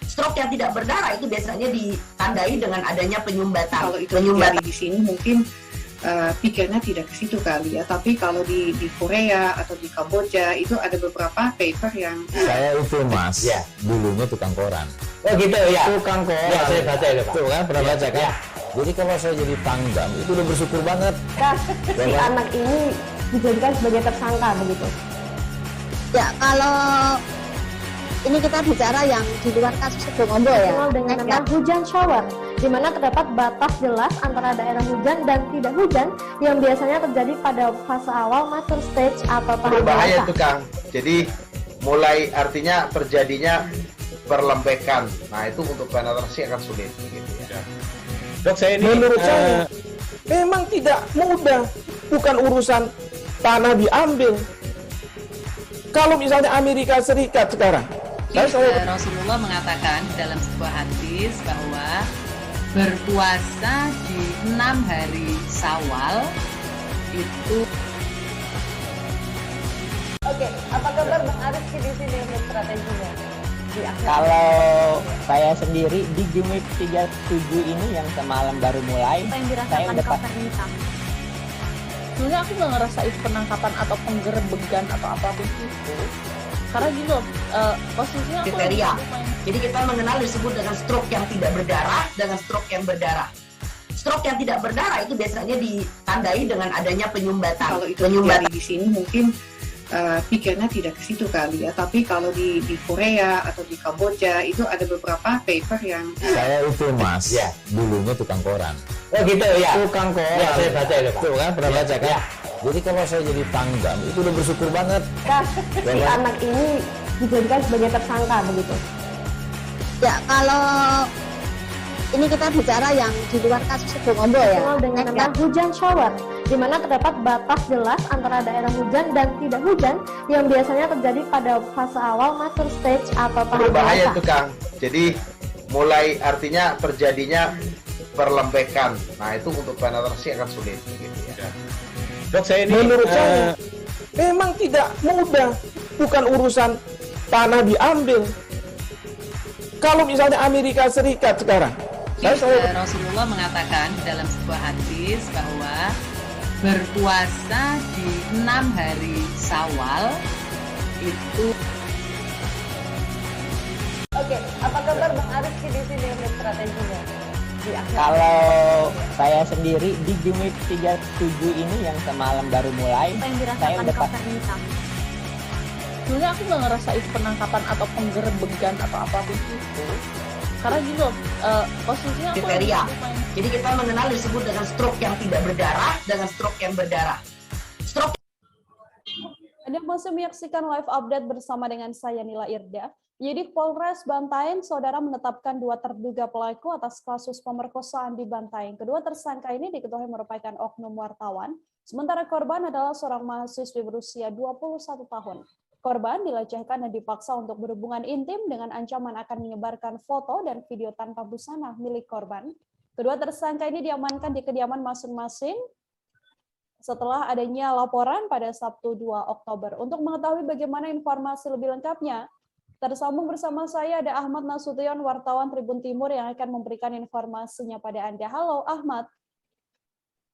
Stroke yang tidak berdarah itu biasanya ditandai dengan adanya penyumbatan. Kalau itu terjadi di sini mungkin pikirnya tidak ke situ kali ya. Tapi kalau di Korea atau di Kamboja itu ada beberapa paper yang saya itu Mas, ya, dulunya tukang koran. Oh gitu ya. Tukang koran. Ya, saya baca itu Pak. Tuh kan pernah baca kan? Ya. Jadi kalau saya jadi pangdam itu udah bersyukur banget. Si anak ini dijadikan sebagai tersangka begitu. Ya, kalau ini kita bicara yang di luar kasus Sebongombo ya. Dengan nama hujan shower, di mana terdapat batas jelas antara daerah hujan dan tidak hujan yang biasanya terjadi pada fase awal mature stage atau tahap berbahaya dewasa. itu Kang. Jadi mulai artinya terjadinya perlembekan. Nah itu untuk penetrasi akan sulit. Gitu ya. Dok, saya ini menurut saya memang tidak mudah, bukan urusan tanah diambil. Kalau misalnya Amerika Serikat sekarang, Rasulullah mengatakan dalam sebuah hadis bahwa berpuasa di 6 hari Syawal itu. Oke, apa kabar Bang Ariski di sini untuk strateginya? Kalau saya sendiri di Gimik 37 ini yang semalam baru mulai, saya udah sebenarnya aku nggak ngerasa itu penangkapan atau penggerebegan atau apapun itu. Karena gini loh, posisinya aku kriteria. Jadi kita mengenal disebut dengan stroke yang tidak berdarah dengan stroke yang berdarah. Stroke yang tidak berdarah itu biasanya ditandai dengan adanya penyumbatan. Kalau itu terjadi di sini mungkin pikirnya tidak ke situ kali ya. Tapi kalau di Korea atau di Kamboja itu ada beberapa paper yang saya itu Mas, ya, dulunya tukang koran. Oh gitu ya. Tukang koran. Ya, saya baca itu Pak. Tuh kan pernah baca kan? Ya. Jadi kalau saya jadi pangdam itu udah bersyukur banget. Si anak ini dijadikan sebagai tersangka begitu. Ya, kalau ini kita bicara yang di luar kasus Sebongombo ya. Dengan nama hujan shower, di mana terdapat batas jelas antara daerah hujan dan tidak hujan yang biasanya terjadi pada fase awal mature stage atau tahap berbahaya dewasa. itu Kang. Jadi mulai artinya terjadinya perlembekan. Nah itu untuk penetrasi akan sulit. Gitu ya. Dok, saya ini menurut saya memang tidak mudah, bukan urusan tanah diambil. Kalau misalnya Amerika Serikat sekarang, Rasulullah mengatakan dalam sebuah hadis bahwa berpuasa di 6 hari Syawal itu. Oke, apa kabar Bang Ariski di sini untuk strateginya? Kalau saya sendiri di Gimik 37 ini yang semalam baru mulai, saya udah sebenarnya aku nggak ngerasa itu penangkapan atau penggerebegan atau apapun itu. Karena gitu posisinya aku kriteria. Jadi kita mengenal disebut dengan stroke yang tidak berdarah dengan stroke yang berdarah. Stroke. Anda masih menyaksikan live update bersama dengan saya Nila Irda. Penyidik Polres Bantaeng, saudara menetapkan 2 terduga pelaku atas kasus pemerkosaan di Bantaeng. Kedua tersangka ini diketahui merupakan oknum wartawan, sementara korban adalah seorang mahasiswi berusia 21 tahun. Korban dilecehkan dan dipaksa untuk berhubungan intim dengan ancaman akan menyebarkan foto dan video tanpa busana milik korban. Kedua tersangka ini diamankan di kediaman masing-masing setelah adanya laporan pada Sabtu 2 Oktober. Untuk mengetahui bagaimana informasi lebih lengkapnya, tersambung bersama saya ada Ahmad Nasution, wartawan Tribun Timur yang akan memberikan informasinya pada Anda. Halo Ahmad.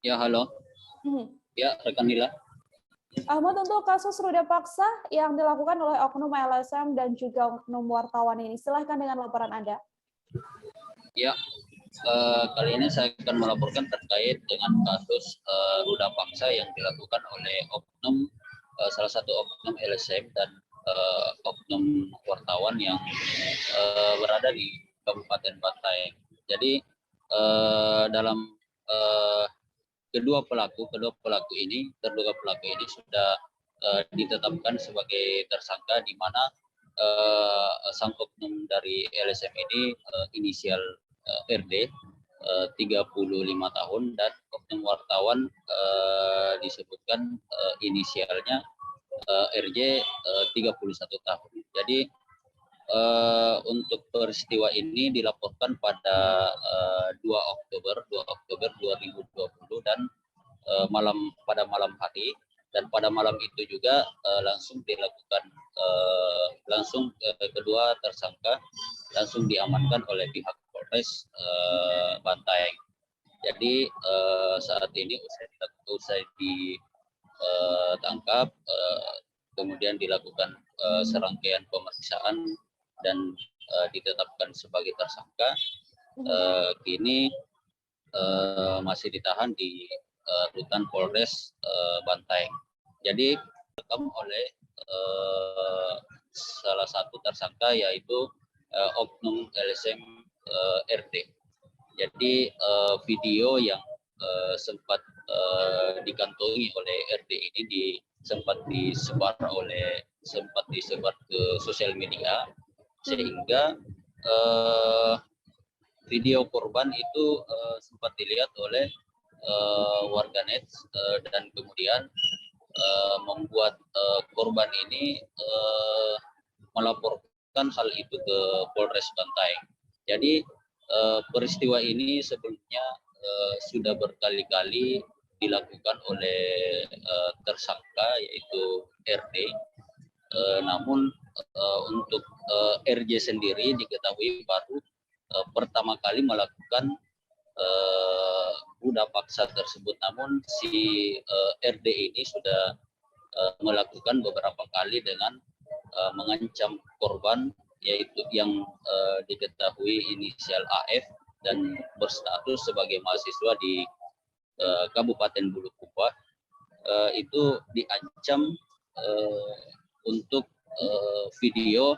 Ya, halo. Ya, rekan Nila. Ahmad, untuk kasus ruda paksa yang dilakukan oleh oknum LSM dan juga oknum wartawan ini, silahkan dengan laporan Anda. Ya, kali ini saya akan melaporkan terkait dengan kasus ruda paksa yang dilakukan oleh oknum, salah satu oknum LSM dan oknum wartawan yang berada di Kabupaten Bantaeng. Jadi dalam terduga pelaku ini sudah ditetapkan sebagai tersangka, di mana sang oknum dari LSM ini inisial RD 35 tahun dan oknum wartawan disebutkan inisialnya RJ 31 tahun. Jadi untuk peristiwa ini dilaporkan pada 2 Oktober 2020 dan pada malam hari, dan pada malam itu juga langsung dilakukan kedua tersangka langsung diamankan oleh pihak Polres Bantaeng. Jadi saat ini usai ditangkap, kemudian dilakukan serangkaian pemeriksaan dan ditetapkan sebagai tersangka. Kini masih ditahan di rutan Polres Bantaeng. Jadi direkam oleh salah satu tersangka, yaitu oknum LSM RD. Jadi video yang sempat dikantongi oleh RD ini sempat disebar ke sosial media, sehingga video korban itu sempat dilihat oleh warganet dan kemudian membuat korban ini melaporkan hal itu ke Polres Bantaeng. Jadi peristiwa ini sebelumnya sudah berkali-kali dilakukan oleh tersangka, yaitu RD. Namun untuk RJ sendiri diketahui baru pertama kali melakukan ruda paksa tersebut. Namun si RD ini sudah melakukan beberapa kali dengan mengancam korban, yaitu yang diketahui inisial AF dan berstatus sebagai mahasiswa di Kabupaten Bulukumba. Itu diancam untuk video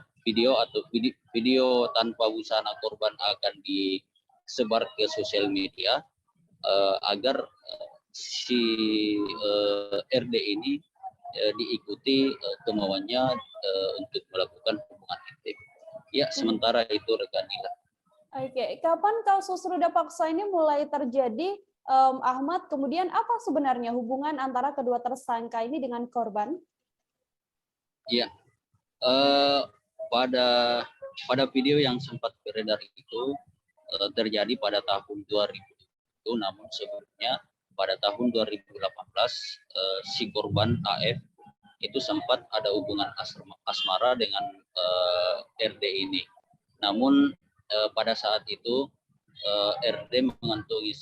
tanpa busana korban akan disebar ke sosial media, agar si RD ini diikuti kemauannya untuk melakukan hubungan intim. Ya, sementara itu rekan Nila. Oke, kapan kasus ruda paksa ini mulai terjadi, Ahmad? Kemudian apa sebenarnya hubungan antara kedua tersangka ini dengan korban? Iya, pada video yang sempat beredar itu terjadi pada tahun 2000, namun sebelumnya pada tahun 2018 si korban AF itu sempat ada hubungan asmara dengan RD ini. Namun pada saat itu RD mengantongi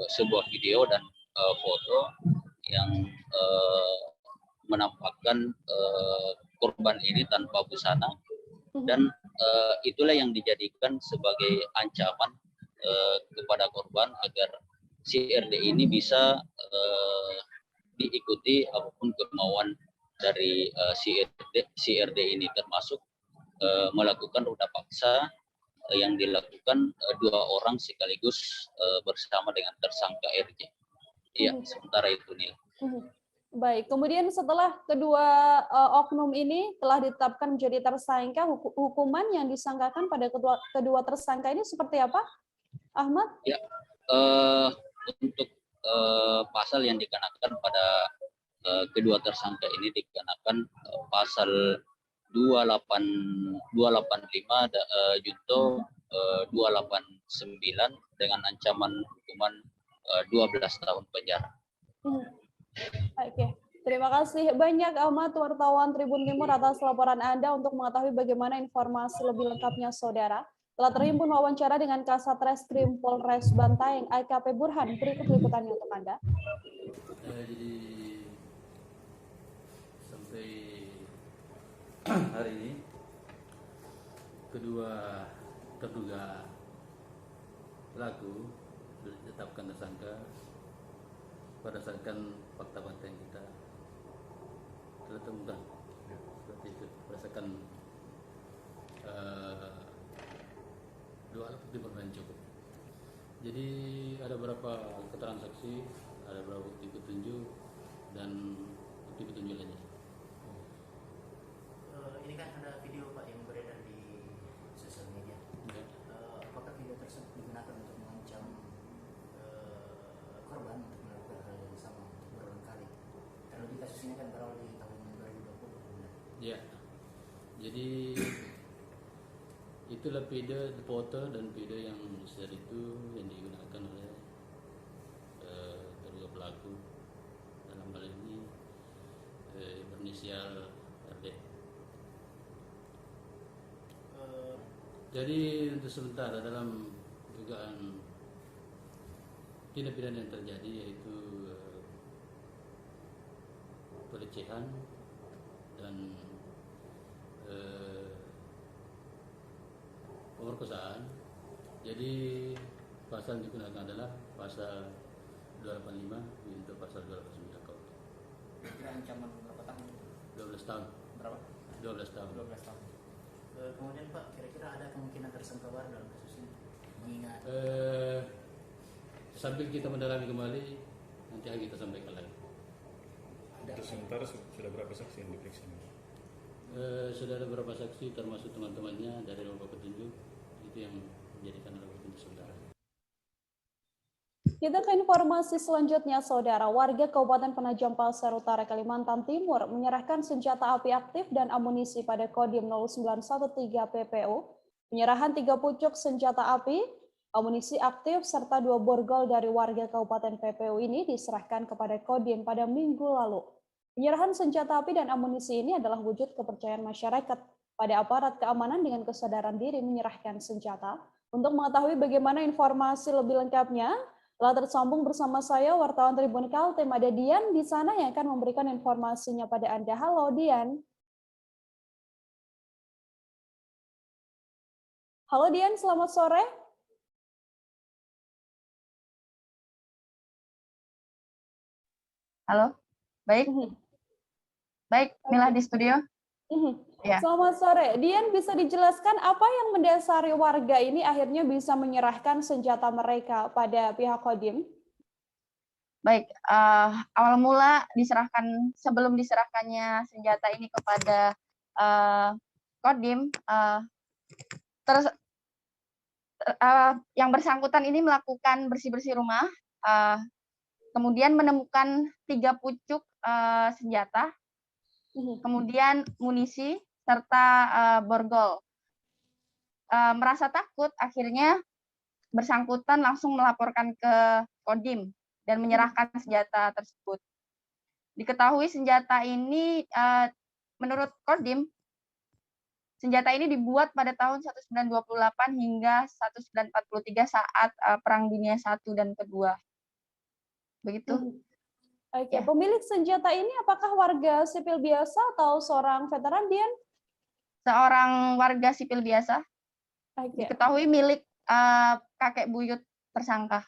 sebuah video dan foto yang menampakkan korban ini tanpa busana, dan itulah yang dijadikan sebagai ancaman kepada korban agar si RD ini bisa diikuti apapun kemauan dari si RD ini, termasuk melakukan ruda paksa yang dilakukan 2 orang sekaligus bersama dengan tersangka RJ. Iya, sementara itu Nila. Baik, kemudian setelah kedua oknum ini telah ditetapkan menjadi tersangka, hukuman yang disangkakan pada kedua tersangka ini seperti apa, Ahmad? Ya, untuk pasal yang dikenakan pada kedua tersangka ini dikenakan pasal 285 junto 289 dengan ancaman hukuman 12 tahun penjara. Oke, terima kasih banyak Ahmad, wartawan Tribun Timur, atas laporan Anda. Untuk mengetahui bagaimana informasi lebih lengkapnya, saudara, telah terhimpun wawancara dengan Kasat Reskrim Polres Bantaeng, AKP Burhan. Berikut liputannya untuk Anda. Jadi sampai hari ini kedua terduga pelaku sudah ditetapkan tersangka berdasarkan fakta-fakta yang kita telah temukan, seperti itu, berdasarkan dua alat bukti permulaan cukup. Jadi ada beberapa keterangan saksi, ada beberapa bukti petunjuk dan bukti petunjuk lainnya. Ini kan ada video Pak yang beredar di sosial media. Ya. Apakah video tersebut digunakan untuk mengancam korban untuk melakukan hal yang sama untuk berulang kali? Terlebih kasus ini kan berawal di tahun 2020. Ya. Jadi itulah video foto dan video yang share itu yang digunakan oleh terduga pelaku, dalam hal ini berinisial RD. Jadi untuk sementara dalam dugaan tindak pidana yang terjadi, yaitu pelecehan dan pemerkosaan. Jadi pasal yang digunakan adalah pasal 285 untuk pasal 289 KUHP. Kira ancaman berapa tahun? 12 tahun. Berapa? 12 tahun. 12 tahun. Kemudian Pak, kira-kira ada kemungkinan tersangka baru dalam kasus ini? Mengingat sambil kita mendalami kembali, nanti akan kita sampaikan lagi. Untuk sementara sudah berapa saksi yang diperiksa? Sudah ada beberapa saksi, termasuk teman-temannya dari beberapa petunjuk, itu yang menjadikan alat bukti untuk sementara. Kita ke informasi selanjutnya, saudara. Warga Kabupaten Penajam Pasir Utara, Kalimantan Timur menyerahkan senjata api aktif dan amunisi pada Kodim 0913 PPU. Penyerahan 3 pucuk senjata api, amunisi aktif, serta 2 borgol dari warga Kabupaten PPU ini diserahkan kepada Kodim pada Minggu lalu. Penyerahan senjata api dan amunisi ini adalah wujud kepercayaan masyarakat pada aparat keamanan dengan kesadaran diri menyerahkan senjata. Untuk mengetahui bagaimana informasi lebih lengkapnya, telah tersambung bersama saya wartawan Tribun Kaltim, ada Dian di sana yang akan memberikan informasinya pada Anda. Halo Dian. Halo Dian, selamat sore. Halo, baik. Baik, Mila di studio. Ya. Selamat sore. Dian, bisa dijelaskan apa yang mendasari warga ini akhirnya bisa menyerahkan senjata mereka pada pihak Kodim? Baik, awal mula sebelum diserahkannya senjata ini kepada Kodim, yang bersangkutan ini melakukan bersih-bersih rumah, kemudian menemukan 3 pucuk senjata, kemudian munisi, serta borgol. Merasa takut, akhirnya bersangkutan langsung melaporkan ke Kodim dan menyerahkan senjata tersebut. Diketahui senjata ini, menurut Kodim, senjata ini dibuat pada tahun 1928 hingga 1943 saat Perang Dunia I dan II. Begitu. Oke, pemilik senjata ini apakah warga sipil biasa atau seorang veteran, Dian? Seorang warga sipil biasa. Diketahui milik kakek buyut tersangka,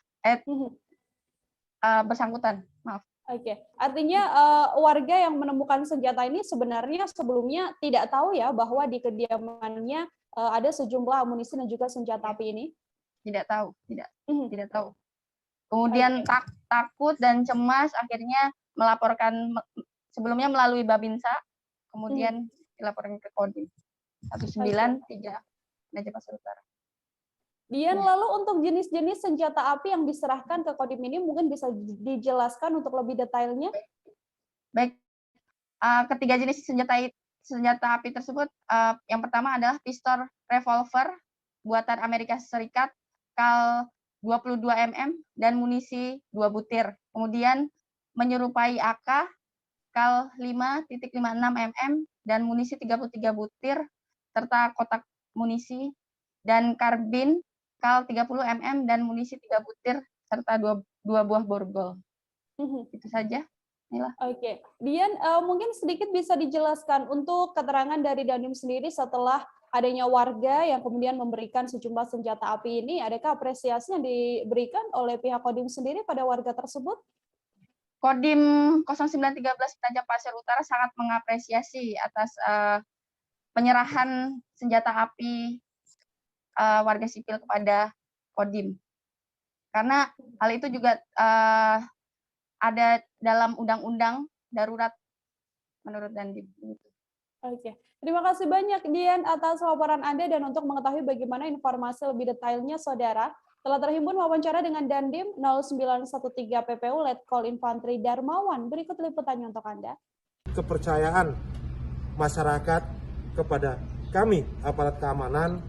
bersangkutan. Maaf. Oke, artinya warga yang menemukan senjata ini sebenarnya sebelumnya tidak tahu ya bahwa di kediamannya ada sejumlah amunisi dan juga senjata api ini? Tidak tahu, tidak tahu. Kemudian takut dan cemas, akhirnya melaporkan sebelumnya melalui Babinsa, kemudian dilaporkan ke Kodim 193 Penajam Pasar Utara. Dian, lalu untuk jenis-jenis senjata api yang diserahkan ke Kodim ini mungkin bisa dijelaskan untuk lebih detailnya? Baik, ketiga jenis senjata api tersebut, yang pertama adalah pistol revolver buatan Amerika Serikat kal 22 mm dan munisi 2 butir. Kemudian menyerupai AK kal 5.56 mm dan munisi 33 butir serta kotak munisi, dan karbin kal 30 mm dan munisi 3 butir serta 2 buah borgol. Itu saja. Oke, Dian, mungkin sedikit bisa dijelaskan untuk keterangan dari Dandim sendiri setelah adanya warga yang kemudian memberikan sejumlah senjata api ini, adakah apresiasi yang diberikan oleh pihak Kodim sendiri pada warga tersebut? Kodim 0913 Penajam Pasir Utara sangat mengapresiasi atas penyerahan senjata api warga sipil kepada Kodim. Karena hal itu juga ada dalam undang-undang darurat menurut Dandim. Oke, terima kasih banyak Dian atas laporan Anda, dan untuk mengetahui bagaimana informasi lebih detailnya, Saudara, telah terhimpun wawancara dengan Dandim 0913 PPU Letkol Infantri Darmawan. Berikut liputannya untuk Anda. Kepercayaan masyarakat kepada kami, aparat keamanan,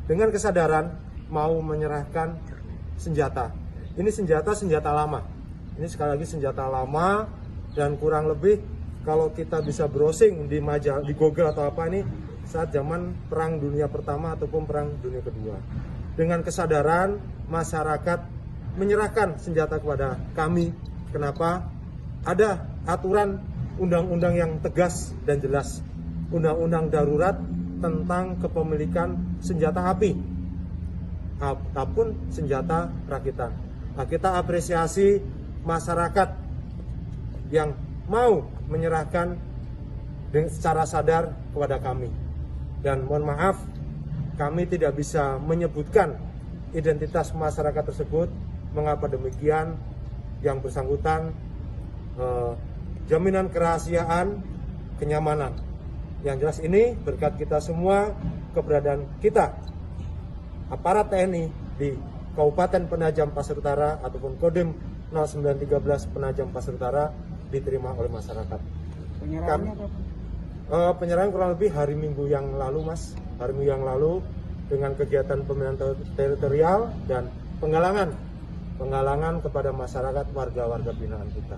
dengan kesadaran mau menyerahkan senjata. Ini senjata lama. Ini sekali lagi senjata lama, dan kurang lebih kalau kita bisa browsing di majalah, di Google atau apa, ini saat zaman Perang Dunia Pertama ataupun Perang Dunia Kedua. Dengan kesadaran masyarakat menyerahkan senjata kepada kami. Kenapa? Ada aturan undang-undang yang tegas dan jelas. Undang-undang darurat tentang kepemilikan senjata api ataupun senjata rakitan. Nah, kita apresiasi masyarakat yang mau menyerahkan secara sadar kepada kami. Dan mohon maaf, kami tidak bisa menyebutkan identitas masyarakat tersebut. Mengapa demikian? Yang bersangkutan jaminan kerahasiaan, kenyamanan. Yang jelas ini berkat kita semua, keberadaan kita, aparat TNI di Kabupaten Penajam Pasir Utara ataupun Kodim 0913 Penajam Pasir Utara diterima oleh masyarakat. Penyerahan kurang lebih hari Minggu yang lalu, Mas. Hari Minggu yang lalu dengan kegiatan pembinaan teritorial dan penggalangan kepada masyarakat, warga-warga binaan kita.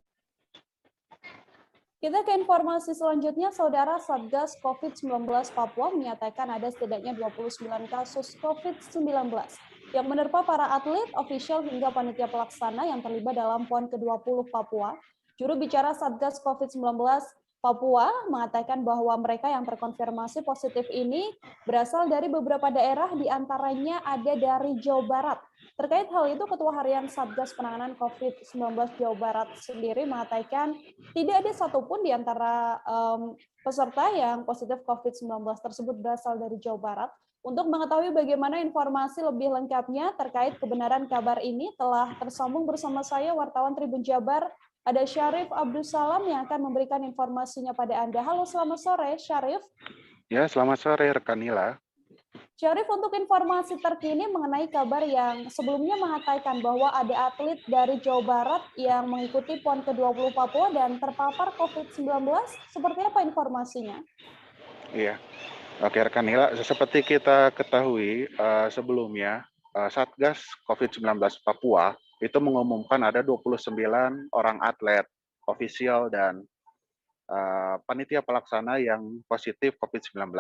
Kita ke informasi selanjutnya, Saudara. Satgas COVID-19 Papua menyatakan ada setidaknya 29 kasus COVID-19 yang menerpa para atlet, ofisial hingga panitia pelaksana yang terlibat dalam PON ke-20 Papua. Juru bicara Satgas COVID-19 Papua mengatakan bahwa mereka yang terkonfirmasi positif ini berasal dari beberapa daerah, diantaranya ada dari Jawa Barat. Terkait hal itu, Ketua Harian Satgas Penanganan COVID-19 Jawa Barat sendiri mengatakan tidak ada satupun di antara peserta yang positif COVID-19 tersebut berasal dari Jawa Barat. Untuk mengetahui bagaimana informasi lebih lengkapnya terkait kebenaran kabar ini, telah tersambung bersama saya wartawan Tribun Jabar, ada Syarif Abdul Salam yang akan memberikan informasinya pada Anda. Halo, selamat sore, Syarif. Ya, selamat sore, rekan Nila. Syarif, untuk informasi terkini mengenai kabar yang sebelumnya mengatakan bahwa ada atlet dari Jawa Barat yang mengikuti PON ke-20 Papua dan terpapar COVID-19, seperti apa informasinya? Iya, oke rekan Nila, seperti kita ketahui sebelumnya, Satgas COVID-19 Papua itu mengumumkan ada 29 orang atlet, ofisial, dan panitia pelaksana yang positif COVID-19.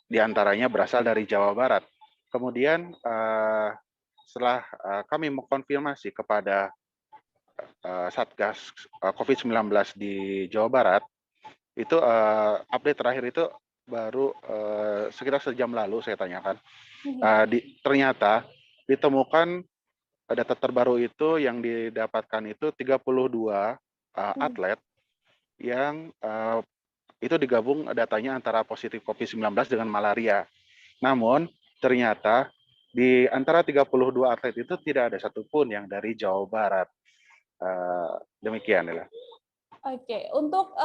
Di antaranya berasal dari Jawa Barat. Kemudian setelah kami mengkonfirmasi kepada Satgas COVID-19 di Jawa Barat, itu update terakhir itu baru sekitar sejam lalu saya tanyakan. Ternyata ditemukan data terbaru itu yang didapatkan itu 32 atlet yang itu digabung datanya antara positif COVID-19 dengan malaria. Namun ternyata di antara 32 atlet itu tidak ada satupun yang dari Jawa Barat. Demikian ya. Oke, untuk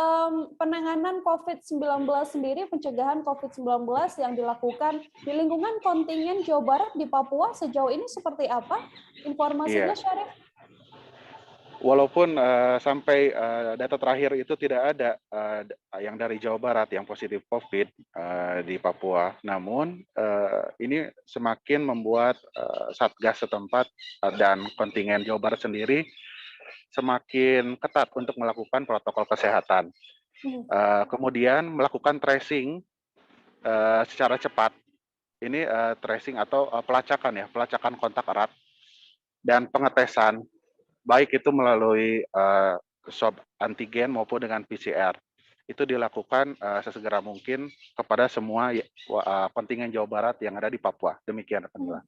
penanganan COVID-19 sendiri, pencegahan COVID-19 yang dilakukan di lingkungan kontingen Jawa Barat di Papua sejauh ini seperti apa? Informasinya, Syarif? Walaupun sampai data terakhir itu tidak ada yang dari Jawa Barat yang positif COVID di Papua, namun ini semakin membuat Satgas setempat dan kontingen Jawa Barat sendiri semakin ketat untuk melakukan protokol kesehatan. Kemudian melakukan tracing secara cepat. Ini tracing atau pelacakan kontak erat dan pengetesan, baik itu melalui swab antigen maupun dengan PCR. Itu dilakukan sesegera mungkin kepada semua kontingen Jawa Barat yang ada di Papua. Demikian, Camilla.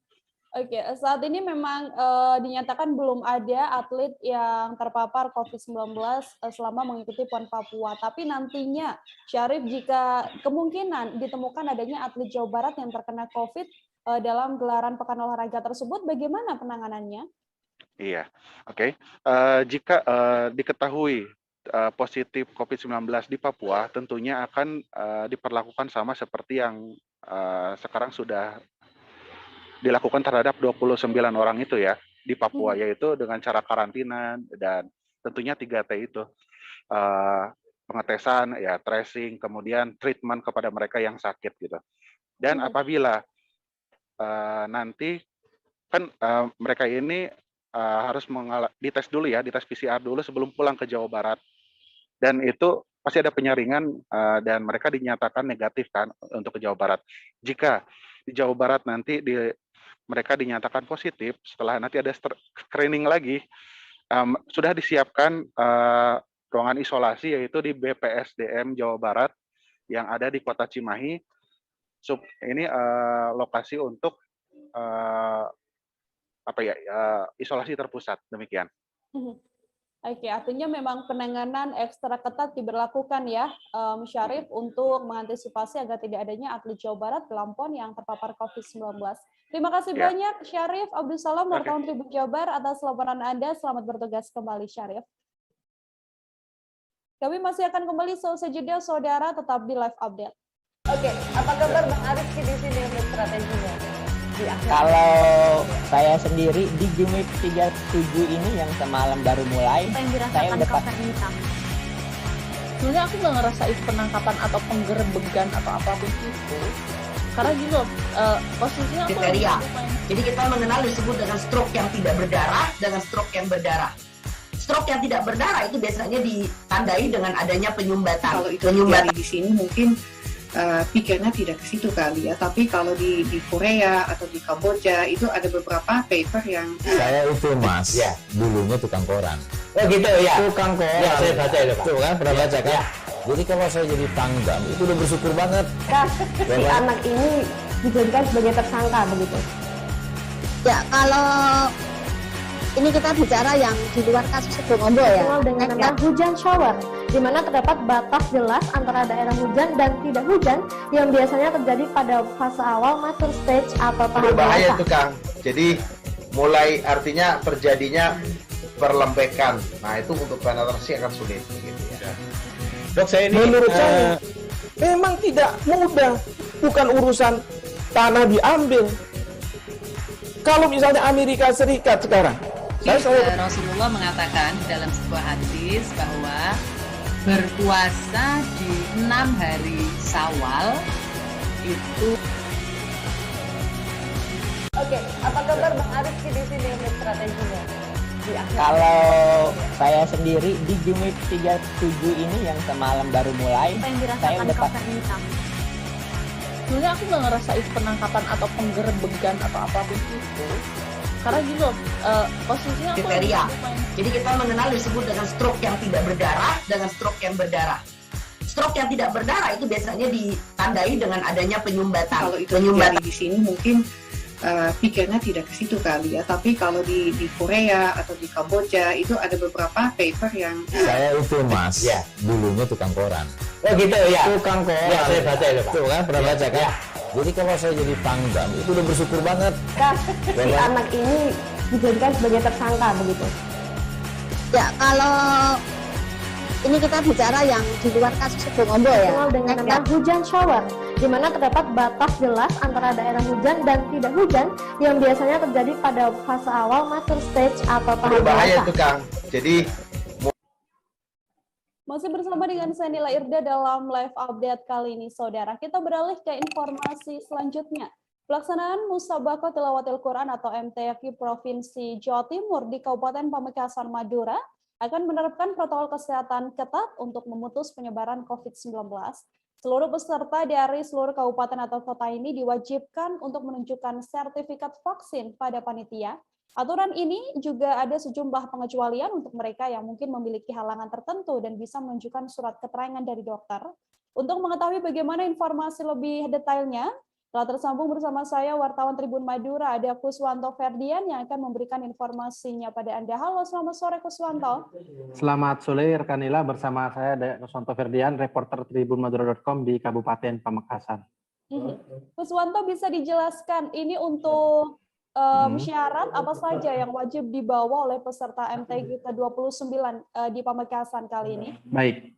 Oke, saat ini memang dinyatakan belum ada atlet yang terpapar COVID-19 selama mengikuti PON Papua. Tapi nantinya, Syarif, jika kemungkinan ditemukan adanya atlet Jawa Barat yang terkena COVID dalam gelaran pekan olahraga tersebut, bagaimana penanganannya? Iya, oke. Jika diketahui positif COVID-19 di Papua, tentunya akan diperlakukan sama seperti yang sekarang sudah dilakukan terhadap 29 orang itu ya di Papua, yaitu dengan cara karantina dan tentunya 3T itu, pengetesan, ya tracing, kemudian treatment kepada mereka yang sakit gitu. Dan apabila nanti kan mereka ini harus dites dulu ya, dites PCR dulu sebelum pulang ke Jawa Barat, dan itu pasti ada penyaringan dan mereka dinyatakan negatif kan untuk ke Jawa Barat. Jika di Jawa Barat nanti mereka dinyatakan positif, setelah nanti ada screening lagi, sudah disiapkan ruangan isolasi yaitu di BPSDM Jawa Barat yang ada di Kota Cimahi. Ini lokasi untuk isolasi terpusat, demikian. Oke, artinya memang penanganan ekstra ketat diberlakukan ya, Syarif, untuk mengantisipasi agar tidak adanya atlet Jawa Barat dalam PON yang terpapar COVID-19. Terima kasih banyak, Syarif Abdul Salam, wartawan Tribun Jabar, atas laporan Anda. Selamat bertugas kembali, Syarif. Kami masih akan kembali seusai jeda, saudara, tetap di live update. Oke, apa kabar Bang Ariski di sini untuk strateginya? Kalau saya sendiri di Gimik 37 ini yang semalam baru mulai, saya udah sebenarnya aku nggak ngerasain penangkapan atau penggerbegan atau apapun itu, karena gitu posisinya aku jadi kita mengenal disebut dengan stroke yang tidak berdarah dengan stroke yang berdarah. Stroke yang tidak berdarah itu biasanya ditandai dengan adanya penyumbatan. Kalau itu terjadi di sini mungkin pikirnya tidak ke situ kali ya, tapi kalau di Korea atau di Kamboja itu ada beberapa paper yang saya itu Mas, dulunya tukang koran. Oh gitu ya. Tukang koran. Ya, saya baca itu Pak. Tuh kan, pernah baca kan? Jadi kalau saya jadi tanggam itu udah bersyukur banget. Si anak ini dijadikan sebagai tersangka begitu. Ya, kalau ini kita bicara yang di luar kasus Sebongombo ya. Dengan nama hujan shower, di mana terdapat batas jelas antara daerah hujan dan tidak hujan yang biasanya terjadi pada fase awal mature stage atau tahap bahaya dewasa. itu Kang. Jadi mulai artinya terjadinya perlembekan. Nah itu untuk penetrasi akan sulit. Gitu ya. Dok, saya ini menurut saya memang tidak mudah, bukan urusan tanah diambil. Kalau misalnya Amerika Serikat sekarang, Rasulullah mengatakan dalam sebuah hadis bahwa berpuasa di 6 hari Syawal itu. Oke, apa kabar Bang Ariski di sini untuk strateginya? Kalau saya sendiri di Gimik 37 ini yang semalam baru mulai, saya udah sebenarnya aku nggak ngerasain penangkapan atau penggerbegan atau apapun itu, karena gitu posisinya aku jadi kita mengenal disebut dengan stroke yang tidak berdarah dengan stroke yang berdarah. Stroke yang tidak berdarah itu biasanya ditandai dengan adanya penyumbatan. Kalau itu terjadi di sini mungkin pikirnya tidak ke situ kali ya, tapi kalau di Korea atau di Kamboja itu ada beberapa paper yang saya itu Mas, dulunya tukang koran. Oh gitu ya. Tukang koran. Ya, saya baca itu, Pak. Tuh kan, pernah baca kan? Ya. Jadi kalau saya jadi Pangdam itu udah bersyukur banget. Si anak ini dijadikan sebagai tersangka begitu. Ya, kalau ini kita bicara yang di luar kasus Sebongombo ya. Dikenal dengan nama hujan shower, di mana terdapat batas jelas antara daerah hujan dan tidak hujan yang biasanya terjadi pada fase awal mature stage atau tahap Berbahaya dewasa. itu Kang. Jadi Masih bersama dengan saya Nila Irda dalam live update kali ini, Saudara. Kita beralih ke informasi selanjutnya. Pelaksanaan Musabaqah Tilawatil Quran atau MTQ Provinsi Jawa Timur di Kabupaten Pamekasan, Madura akan menerapkan protokol kesehatan ketat untuk memutus penyebaran COVID-19. Seluruh peserta dari seluruh kabupaten atau kota ini diwajibkan untuk menunjukkan sertifikat vaksin pada panitia. Aturan ini juga ada sejumlah pengecualian untuk mereka yang mungkin memiliki halangan tertentu dan bisa menunjukkan surat keterangan dari dokter. Untuk mengetahui bagaimana informasi lebih detailnya, telah tersambung bersama saya wartawan Tribun Madura, ada Kuswanto Ferdian yang akan memberikan informasinya pada Anda. Halo, selamat sore Kuswanto. Selamat sore rekan Nila, bersama saya Kuswanto Ferdian, reporter tribunmadura.com di Kabupaten Pamekasan. Kuswanto, bisa dijelaskan ini untuk syarat apa saja yang wajib dibawa oleh peserta MTQ ke-29 di Pamekasan kali ini? Baik,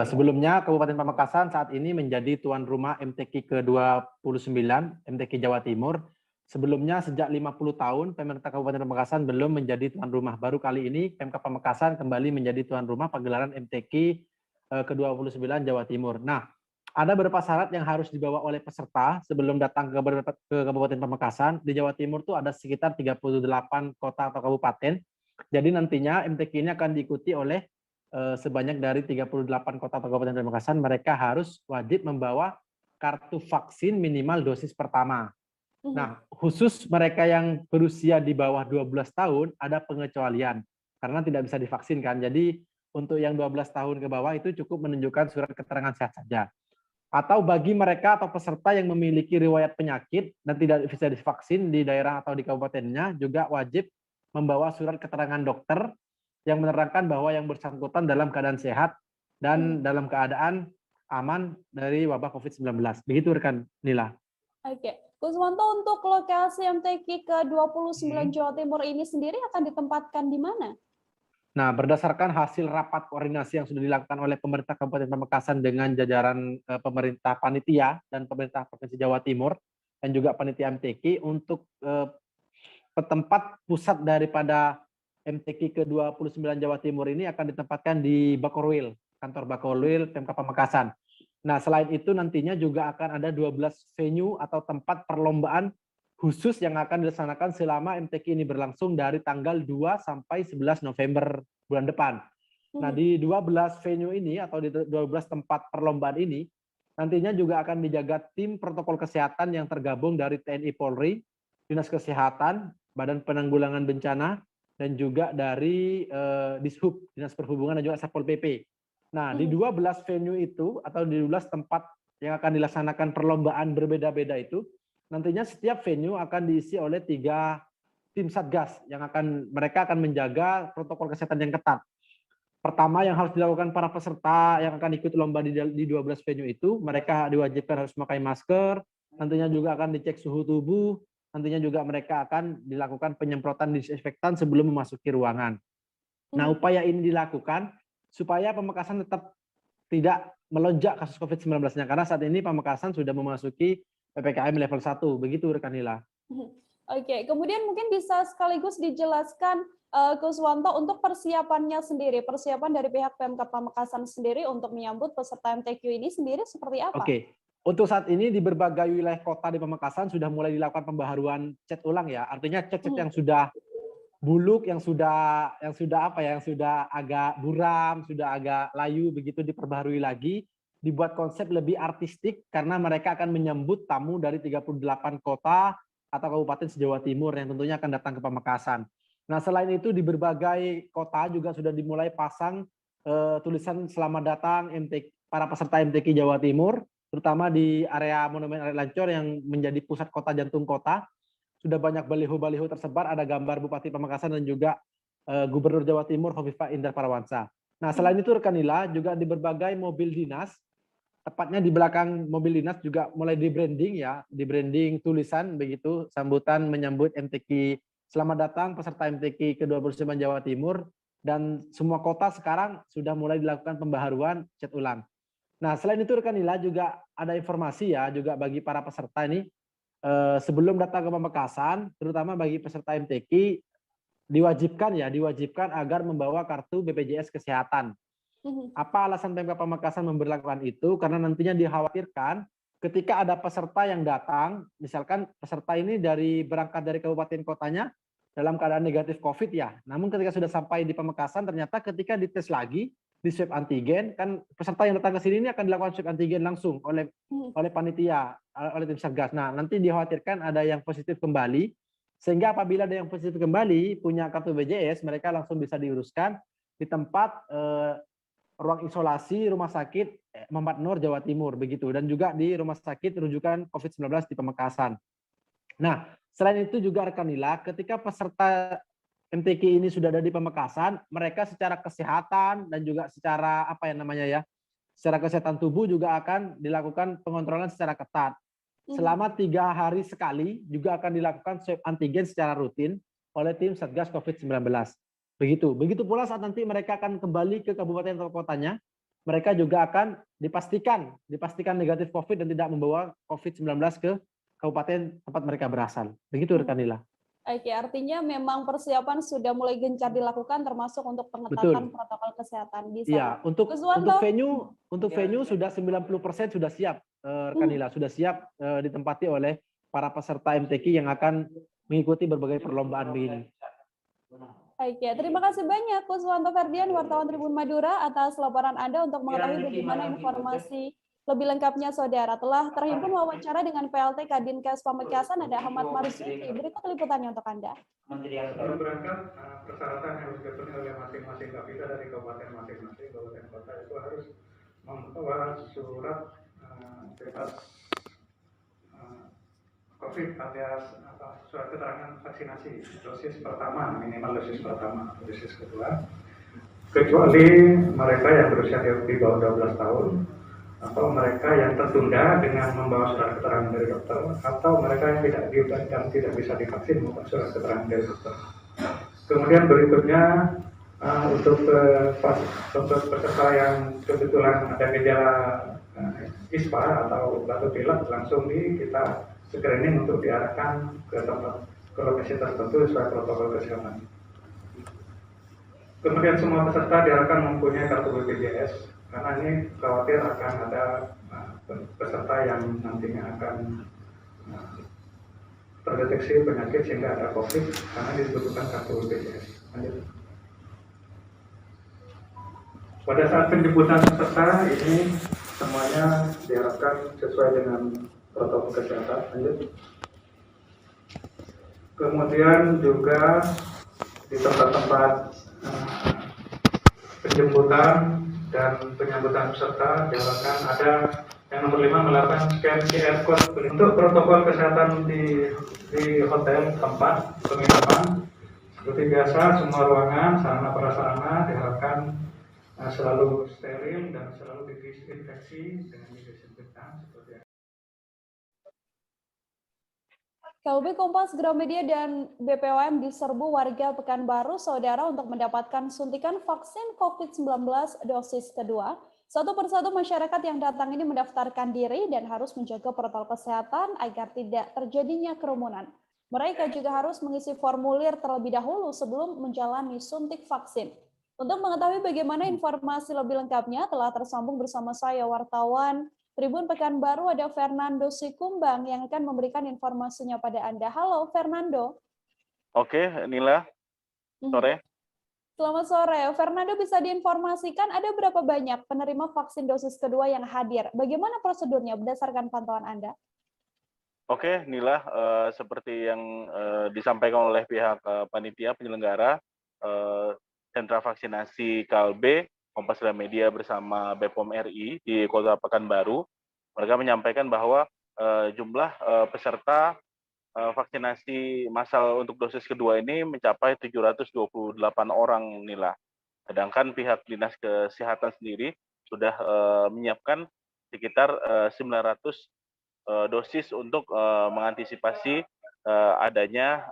sebelumnya Kabupaten Pamekasan saat ini menjadi tuan rumah MTQ ke-29, MTQ Jawa Timur. Sebelumnya sejak 50 tahun pemerintah Kabupaten Pamekasan belum menjadi tuan rumah. Baru kali ini Pemkab Pamekasan kembali menjadi tuan rumah pagelaran MTQ ke-29 Jawa Timur. Nah, ada beberapa syarat yang harus dibawa oleh peserta sebelum datang ke Kabupaten Pamekasan. Di Jawa Timur tuh ada sekitar 38 kota atau kabupaten. Jadi nantinya MTQ ini akan diikuti oleh sebanyak dari 38 kota atau kabupaten Pamekasan. Mereka harus wajib membawa kartu vaksin minimal dosis pertama. Nah, khusus mereka yang berusia di bawah 12 tahun ada pengecualian karena tidak bisa divaksin kan. Jadi untuk yang 12 tahun ke bawah itu cukup menunjukkan surat keterangan sehat saja. Atau bagi mereka atau peserta yang memiliki riwayat penyakit dan tidak bisa divaksin di daerah atau di kabupatennya juga wajib membawa surat keterangan dokter yang menerangkan bahwa yang bersangkutan dalam keadaan sehat dan dalam keadaan aman dari wabah COVID-19. Begitu rekan Nila. Oke, Kuswanto, untuk lokasi MTQ ke-29 Jawa Timur ini sendiri akan ditempatkan di mana? Nah, berdasarkan hasil rapat koordinasi yang sudah dilakukan oleh pemerintah Kabupaten Pamekasan dengan jajaran pemerintah panitia dan pemerintah Provinsi Jawa Timur dan juga panitia MTQ untuk tempat pusat daripada MTQ ke-29 Jawa Timur ini akan ditempatkan di Bakorwil, kantor Bakorwil Pemkab Pamekasan. Nah, selain itu nantinya juga akan ada 12 venue atau tempat perlombaan khusus yang akan dilaksanakan selama MTQ ini berlangsung dari tanggal 2 sampai 11 November bulan depan. Nah, di 12 venue ini atau di 12 tempat perlombaan ini nantinya juga akan dijaga tim protokol kesehatan yang tergabung dari TNI Polri, Dinas Kesehatan, Badan Penanggulangan Bencana, dan juga dari Dishub, Dinas Perhubungan, dan juga Satpol PP. Nah, di 12 venue itu atau di 12 tempat yang akan dilaksanakan perlombaan berbeda-beda itu, nantinya setiap venue akan diisi oleh 3 tim satgas yang mereka akan menjaga protokol kesehatan yang ketat. Pertama yang harus dilakukan para peserta yang akan ikut lomba di 12 venue itu, mereka diwajibkan harus memakai masker, nantinya juga akan dicek suhu tubuh, nantinya juga mereka akan dilakukan penyemprotan disinfektan sebelum memasuki ruangan. Nah, upaya ini dilakukan supaya Pamekasan tetap tidak melonjak kasus COVID-19-nya, karena saat ini Pamekasan sudah memasuki PPKM level 1, begitu rekan Nila. Oke, kemudian mungkin bisa sekaligus dijelaskan Kuswanto untuk persiapannya sendiri, persiapan dari pihak Pemkab Pamekasan sendiri untuk menyambut peserta MTQ ini sendiri seperti apa? Oke, untuk saat ini di berbagai wilayah kota di Pamekasan sudah mulai dilakukan pembaharuan cat ulang ya, artinya cat-cat yang sudah buluk, yang sudah agak buram, sudah agak layu begitu diperbaharui lagi. Dibuat konsep lebih artistik karena mereka akan menyambut tamu dari 38 kota atau kabupaten se-Jawa Timur yang tentunya akan datang ke Pamekasan. Nah, selain itu di berbagai kota juga sudah dimulai pasang tulisan selamat datang para peserta MTQ Jawa Timur, terutama di area Monumen Arek Lancor yang menjadi pusat kota jantung kota. Sudah banyak baliho-baliho tersebar, ada gambar Bupati Pamekasan dan juga Gubernur Jawa Timur Hovifah Indar Parawansa. Nah, selain itu rekan Nila, juga di berbagai mobil dinas tepatnya di belakang mobil dinas juga mulai di branding ya, di branding tulisan begitu, sambutan menyambut MTQ, selamat datang peserta MTQ ke-29 Jawa Timur, dan semua kota sekarang sudah mulai dilakukan pembaharuan cat ulang. Nah, selain itu rekan Nila juga ada informasi ya juga bagi para peserta ini, sebelum datang ke Pamekasan, terutama bagi peserta MTQ, diwajibkan agar membawa kartu BPJS Kesehatan. Apa alasan Pemkab Pamekasan memberlakukan itu? Karena nantinya dikhawatirkan ketika ada peserta yang datang, misalkan peserta ini berangkat dari kabupaten kotanya dalam keadaan negatif COVID ya, namun ketika sudah sampai di Pamekasan ternyata ketika dites lagi, di swab antigen, kan peserta yang datang ke sini ini akan dilakukan swab antigen langsung oleh panitia, oleh tim Satgas. Nah, nanti dikhawatirkan ada yang positif kembali, sehingga apabila ada yang positif kembali punya kartu BPJS, mereka langsung bisa diuruskan di tempat ruang isolasi Rumah Sakit Muhammad Nur Jawa Timur begitu, dan juga di Rumah Sakit Rujukan COVID-19 di Pamekasan. Nah, selain itu juga rekan Nila, ketika peserta MTQ ini sudah ada di Pamekasan, mereka secara kesehatan dan juga secara secara kesehatan tubuh juga akan dilakukan pengontrolan secara ketat. Selama 3 hari sekali juga akan dilakukan swab antigen secara rutin oleh tim Satgas COVID-19. Begitu pula saat nanti mereka akan kembali ke kabupaten atau kotanya, mereka juga akan dipastikan negatif COVID dan tidak membawa COVID-19 ke kabupaten tempat mereka berasal. Begitu rekan Nila. Oke, artinya memang persiapan sudah mulai gencar dilakukan termasuk untuk pengetatan protokol kesehatan di sana. Iya, untuk venue sudah 90% sudah siap, rekan Nila, sudah siap ditempati oleh para peserta MTQ yang akan mengikuti berbagai perlombaan begini. Oke, terima kasih banyak Kuswanto Ferdian, wartawan Tribun Madura, atas laporan Anda. Untuk mengetahui bagaimana informasi lebih lengkapnya, Saudara, telah terhimpun wawancara dengan PLT Kadinkes Pamekasan, ada Ahmad Marzuki. Berikut liputannya untuk Anda. Sebelum berangkat, persyaratan yang harus dipenuhi oleh masing-masing kapita dari kabupaten masing-masing, kabupaten kota itu harus membawa surat bebas COVID alias surat keterangan vaksinasi dosis pertama, minimal dosis pertama, dosis kedua, kecuali mereka yang berusia di bawah 12 tahun atau mereka yang tertunda dengan membawa surat keterangan dari dokter, atau mereka yang tidak diobati tidak bisa divaksin membawa surat keterangan dari dokter. Kemudian berikutnya untuk peserta yang kebetulan ada gejala ISPA atau batuk pilek, langsung kita screening untuk diarahkan ke lokasi tertentu sesuai protokol kesehatan. Kemudian semua peserta diarahkan mempunyai kartu BPJS, karena ini khawatir akan ada peserta yang nantinya akan terdeteksi penyakit sehingga ada COVID, karena dibutuhkan kartu BPJS. Lanjut. Pada saat penjemputan peserta ini semuanya diharapkan sesuai dengan protokol kesehatan. Lanjut. Kemudian juga di tempat-tempat penjemputan dan penyambutan peserta diharapkan ada yang nomor 5 melakukan scan QR code untuk protokol kesehatan di hotel tempat penginapan. Seperti biasa, semua ruangan, sarana prasarana diharapkan selalu steril dan selalu didesinfeksi dengan disinfektan seperti KUB Kompas, Gramedia, dan BPOM diserbu warga Pekanbaru, Saudara, untuk mendapatkan suntikan vaksin COVID-19 dosis kedua. Satu persatu masyarakat yang datang ini mendaftarkan diri dan harus menjaga protokol kesehatan agar tidak terjadinya kerumunan. Mereka juga harus mengisi formulir terlebih dahulu sebelum menjalani suntik vaksin. Untuk mengetahui bagaimana informasi lebih lengkapnya, telah tersambung bersama saya, wartawan Tribun Pekanbaru, ada Fernando Sikumbang yang akan memberikan informasinya pada Anda. Halo Fernando. Oke, Nila. Sore. Selamat sore. Fernando, bisa diinformasikan ada berapa banyak penerima vaksin dosis kedua yang hadir? Bagaimana prosedurnya berdasarkan pantauan Anda? Oke, Nila, seperti yang disampaikan oleh pihak panitia penyelenggara sentra vaksinasi Kalbe, Kompas Gramedia bersama BPOM RI di Kota Pekanbaru, mereka menyampaikan bahwa jumlah peserta vaksinasi massal untuk dosis kedua ini mencapai 728 orang, Nila. Sedangkan pihak Dinas Kesehatan sendiri sudah menyiapkan sekitar 900 dosis untuk mengantisipasi adanya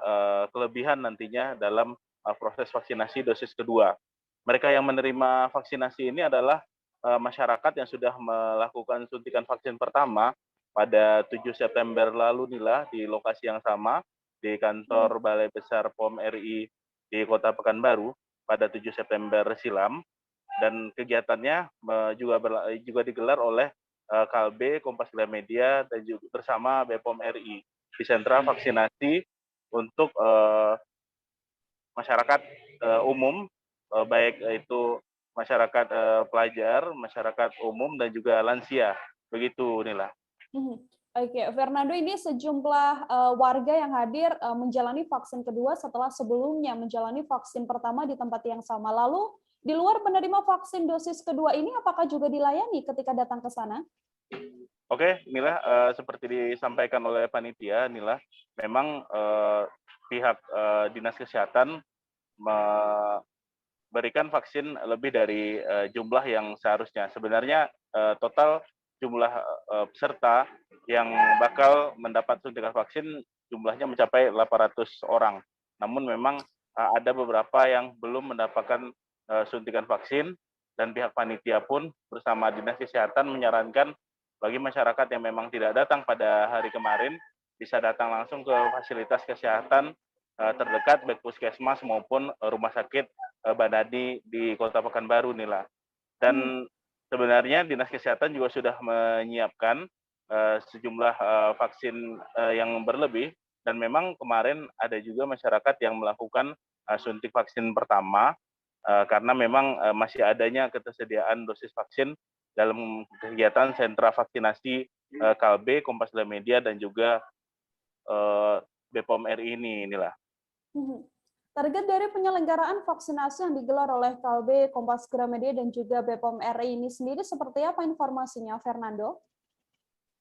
kelebihan nantinya dalam proses vaksinasi dosis kedua. Mereka yang menerima vaksinasi ini adalah masyarakat yang sudah melakukan suntikan vaksin pertama pada 7 September lalu Nila, di lokasi yang sama di kantor Balai Besar POM RI di Kota Pekanbaru pada 7 September silam, dan kegiatannya juga digelar oleh Kalbe, Kompas Gramedia, dan juga bersama BPOM RI di sentra vaksinasi untuk masyarakat umum, baik itu masyarakat pelajar, masyarakat umum, dan juga lansia. Begitu, Nila. Oke, Fernando, ini sejumlah warga yang hadir menjalani vaksin kedua setelah sebelumnya menjalani vaksin pertama di tempat yang sama. Lalu, di luar penerima vaksin dosis kedua ini, apakah juga dilayani ketika datang ke sana? Oke, Nila, seperti disampaikan oleh panitia, Nila, memang pihak Dinas Kesehatan memberikan vaksin lebih dari jumlah yang seharusnya. Sebenarnya total jumlah peserta yang bakal mendapat suntikan vaksin jumlahnya mencapai 800 orang. Namun memang ada beberapa yang belum mendapatkan suntikan vaksin, dan pihak panitia pun bersama Dinas Kesehatan menyarankan bagi masyarakat yang memang tidak datang pada hari kemarin bisa datang langsung ke fasilitas kesehatan terdekat, baik puskesmas maupun rumah sakit Banadi di Kota Pekanbaru, Nila. Dan sebenarnya Dinas Kesehatan juga sudah menyiapkan sejumlah vaksin yang berlebih, dan memang kemarin ada juga masyarakat yang melakukan suntik vaksin pertama karena memang masih adanya ketersediaan dosis vaksin dalam kegiatan sentra vaksinasi Kalbe, Kompas Gramedia, dan juga BPOM RI ini, Nila. Target dari penyelenggaraan vaksinasi yang digelar oleh Kalbe, Kompas Gramedia, dan juga BPOM RI ini sendiri seperti apa informasinya, Fernando?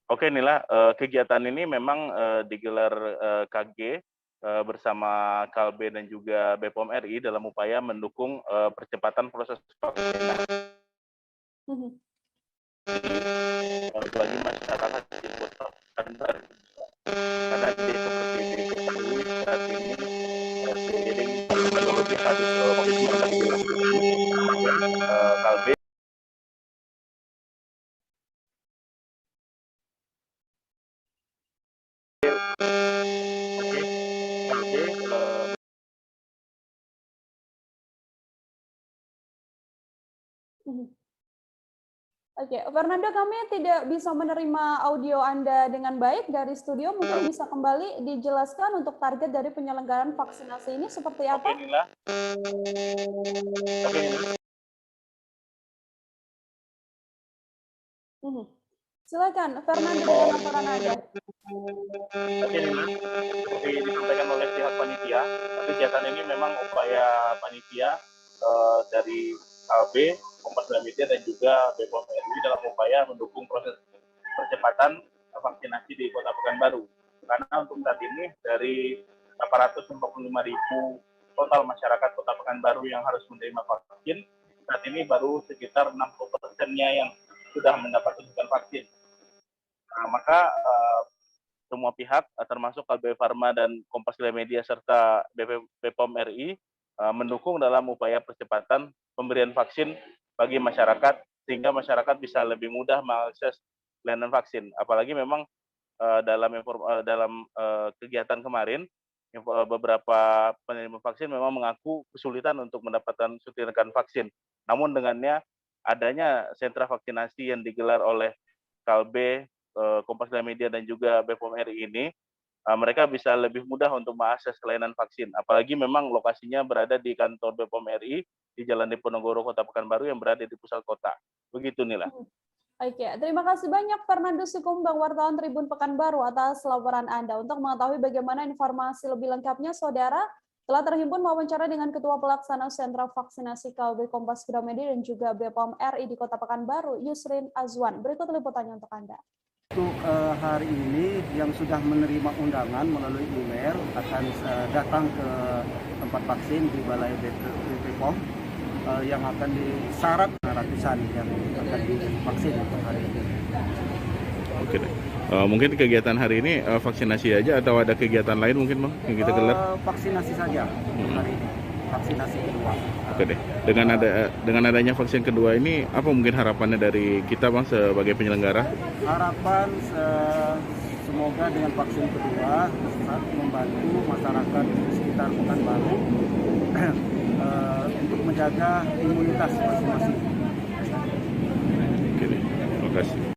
Oke, Nila, kegiatan ini memang digelar KG bersama Kalbe dan juga BPOM RI dalam upaya mendukung percepatan proses vaksinasi bagi masyarakat di Kota Pekanbaru. Karena seperti diketahui saat ini seiring teknologi hadis Kalbe Oke, Fernando, kami tidak bisa menerima audio Anda dengan baik dari studio. Mungkin bisa kembali dijelaskan untuk target dari penyelenggaraan vaksinasi ini seperti apa? Oke, Nila. Silakan, Fernando, dengan laporan Anda. Oke, Nila. Seperti disampaikan oleh pihak panitia, kegiatan ini memang upaya panitia dari KB, Kompas Gramedia, dan juga BPOM RI dalam upaya mendukung proses percepatan vaksinasi di Kota Pekanbaru. Karena untuk saat ini dari 845.000 total masyarakat Kota Pekanbaru yang harus menerima vaksin, saat ini baru sekitar 60%-nya yang sudah mendapat suntikan vaksin. Nah, maka semua pihak termasuk Kalbe Farma dan Kompas Gramedia serta BPOM RI mendukung dalam upaya percepatan pemberian vaksin bagi masyarakat, sehingga masyarakat bisa lebih mudah mengakses layanan vaksin. Apalagi memang dalam kegiatan kemarin, beberapa penerima vaksin memang mengaku kesulitan untuk mendapatkan suntikan vaksin. Namun dengannya adanya sentra vaksinasi yang digelar oleh Kalbe, Kompas Gramedia, dan juga BPOM RI ini, mereka bisa lebih mudah untuk mengakses layanan vaksin. Apalagi memang lokasinya berada di kantor BPOM RI di Jalan Diponegoro, Kota Pekanbaru, yang berada di pusat kota. Begitu, Nila. Oke, terima kasih banyak Fernando Sikumbang, wartawan Tribun Pekanbaru, atas laporan Anda. Untuk mengetahui bagaimana informasi lebih lengkapnya, Saudara, telah terhimpun wawancara dengan Ketua Pelaksana Sentra Vaksinasi Kalbe, Kompas Gramedia, dan juga BPOM RI di Kota Pekanbaru, Yusrin Azwan. Berikut liputannya untuk Anda. Untuk hari ini yang sudah menerima undangan melalui email akan datang ke tempat vaksin di Balai BPOM yang akan disyarat ratusan yang akan divaksin untuk hari ini. Oke deh. Mungkin kegiatan hari ini vaksinasi aja atau ada kegiatan lain mungkin Bang yang kita gelar? Vaksinasi saja hari ini. Vaksinasi kedua. Oke deh. Dengan adanya vaksin kedua ini apa mungkin harapannya dari kita Bang sebagai penyelenggara? Harapan semoga dengan vaksin kedua bisa membantu masyarakat di sekitar Pekanbaru untuk menjaga imunitas masing-masing. Oke deh. Terima kasih.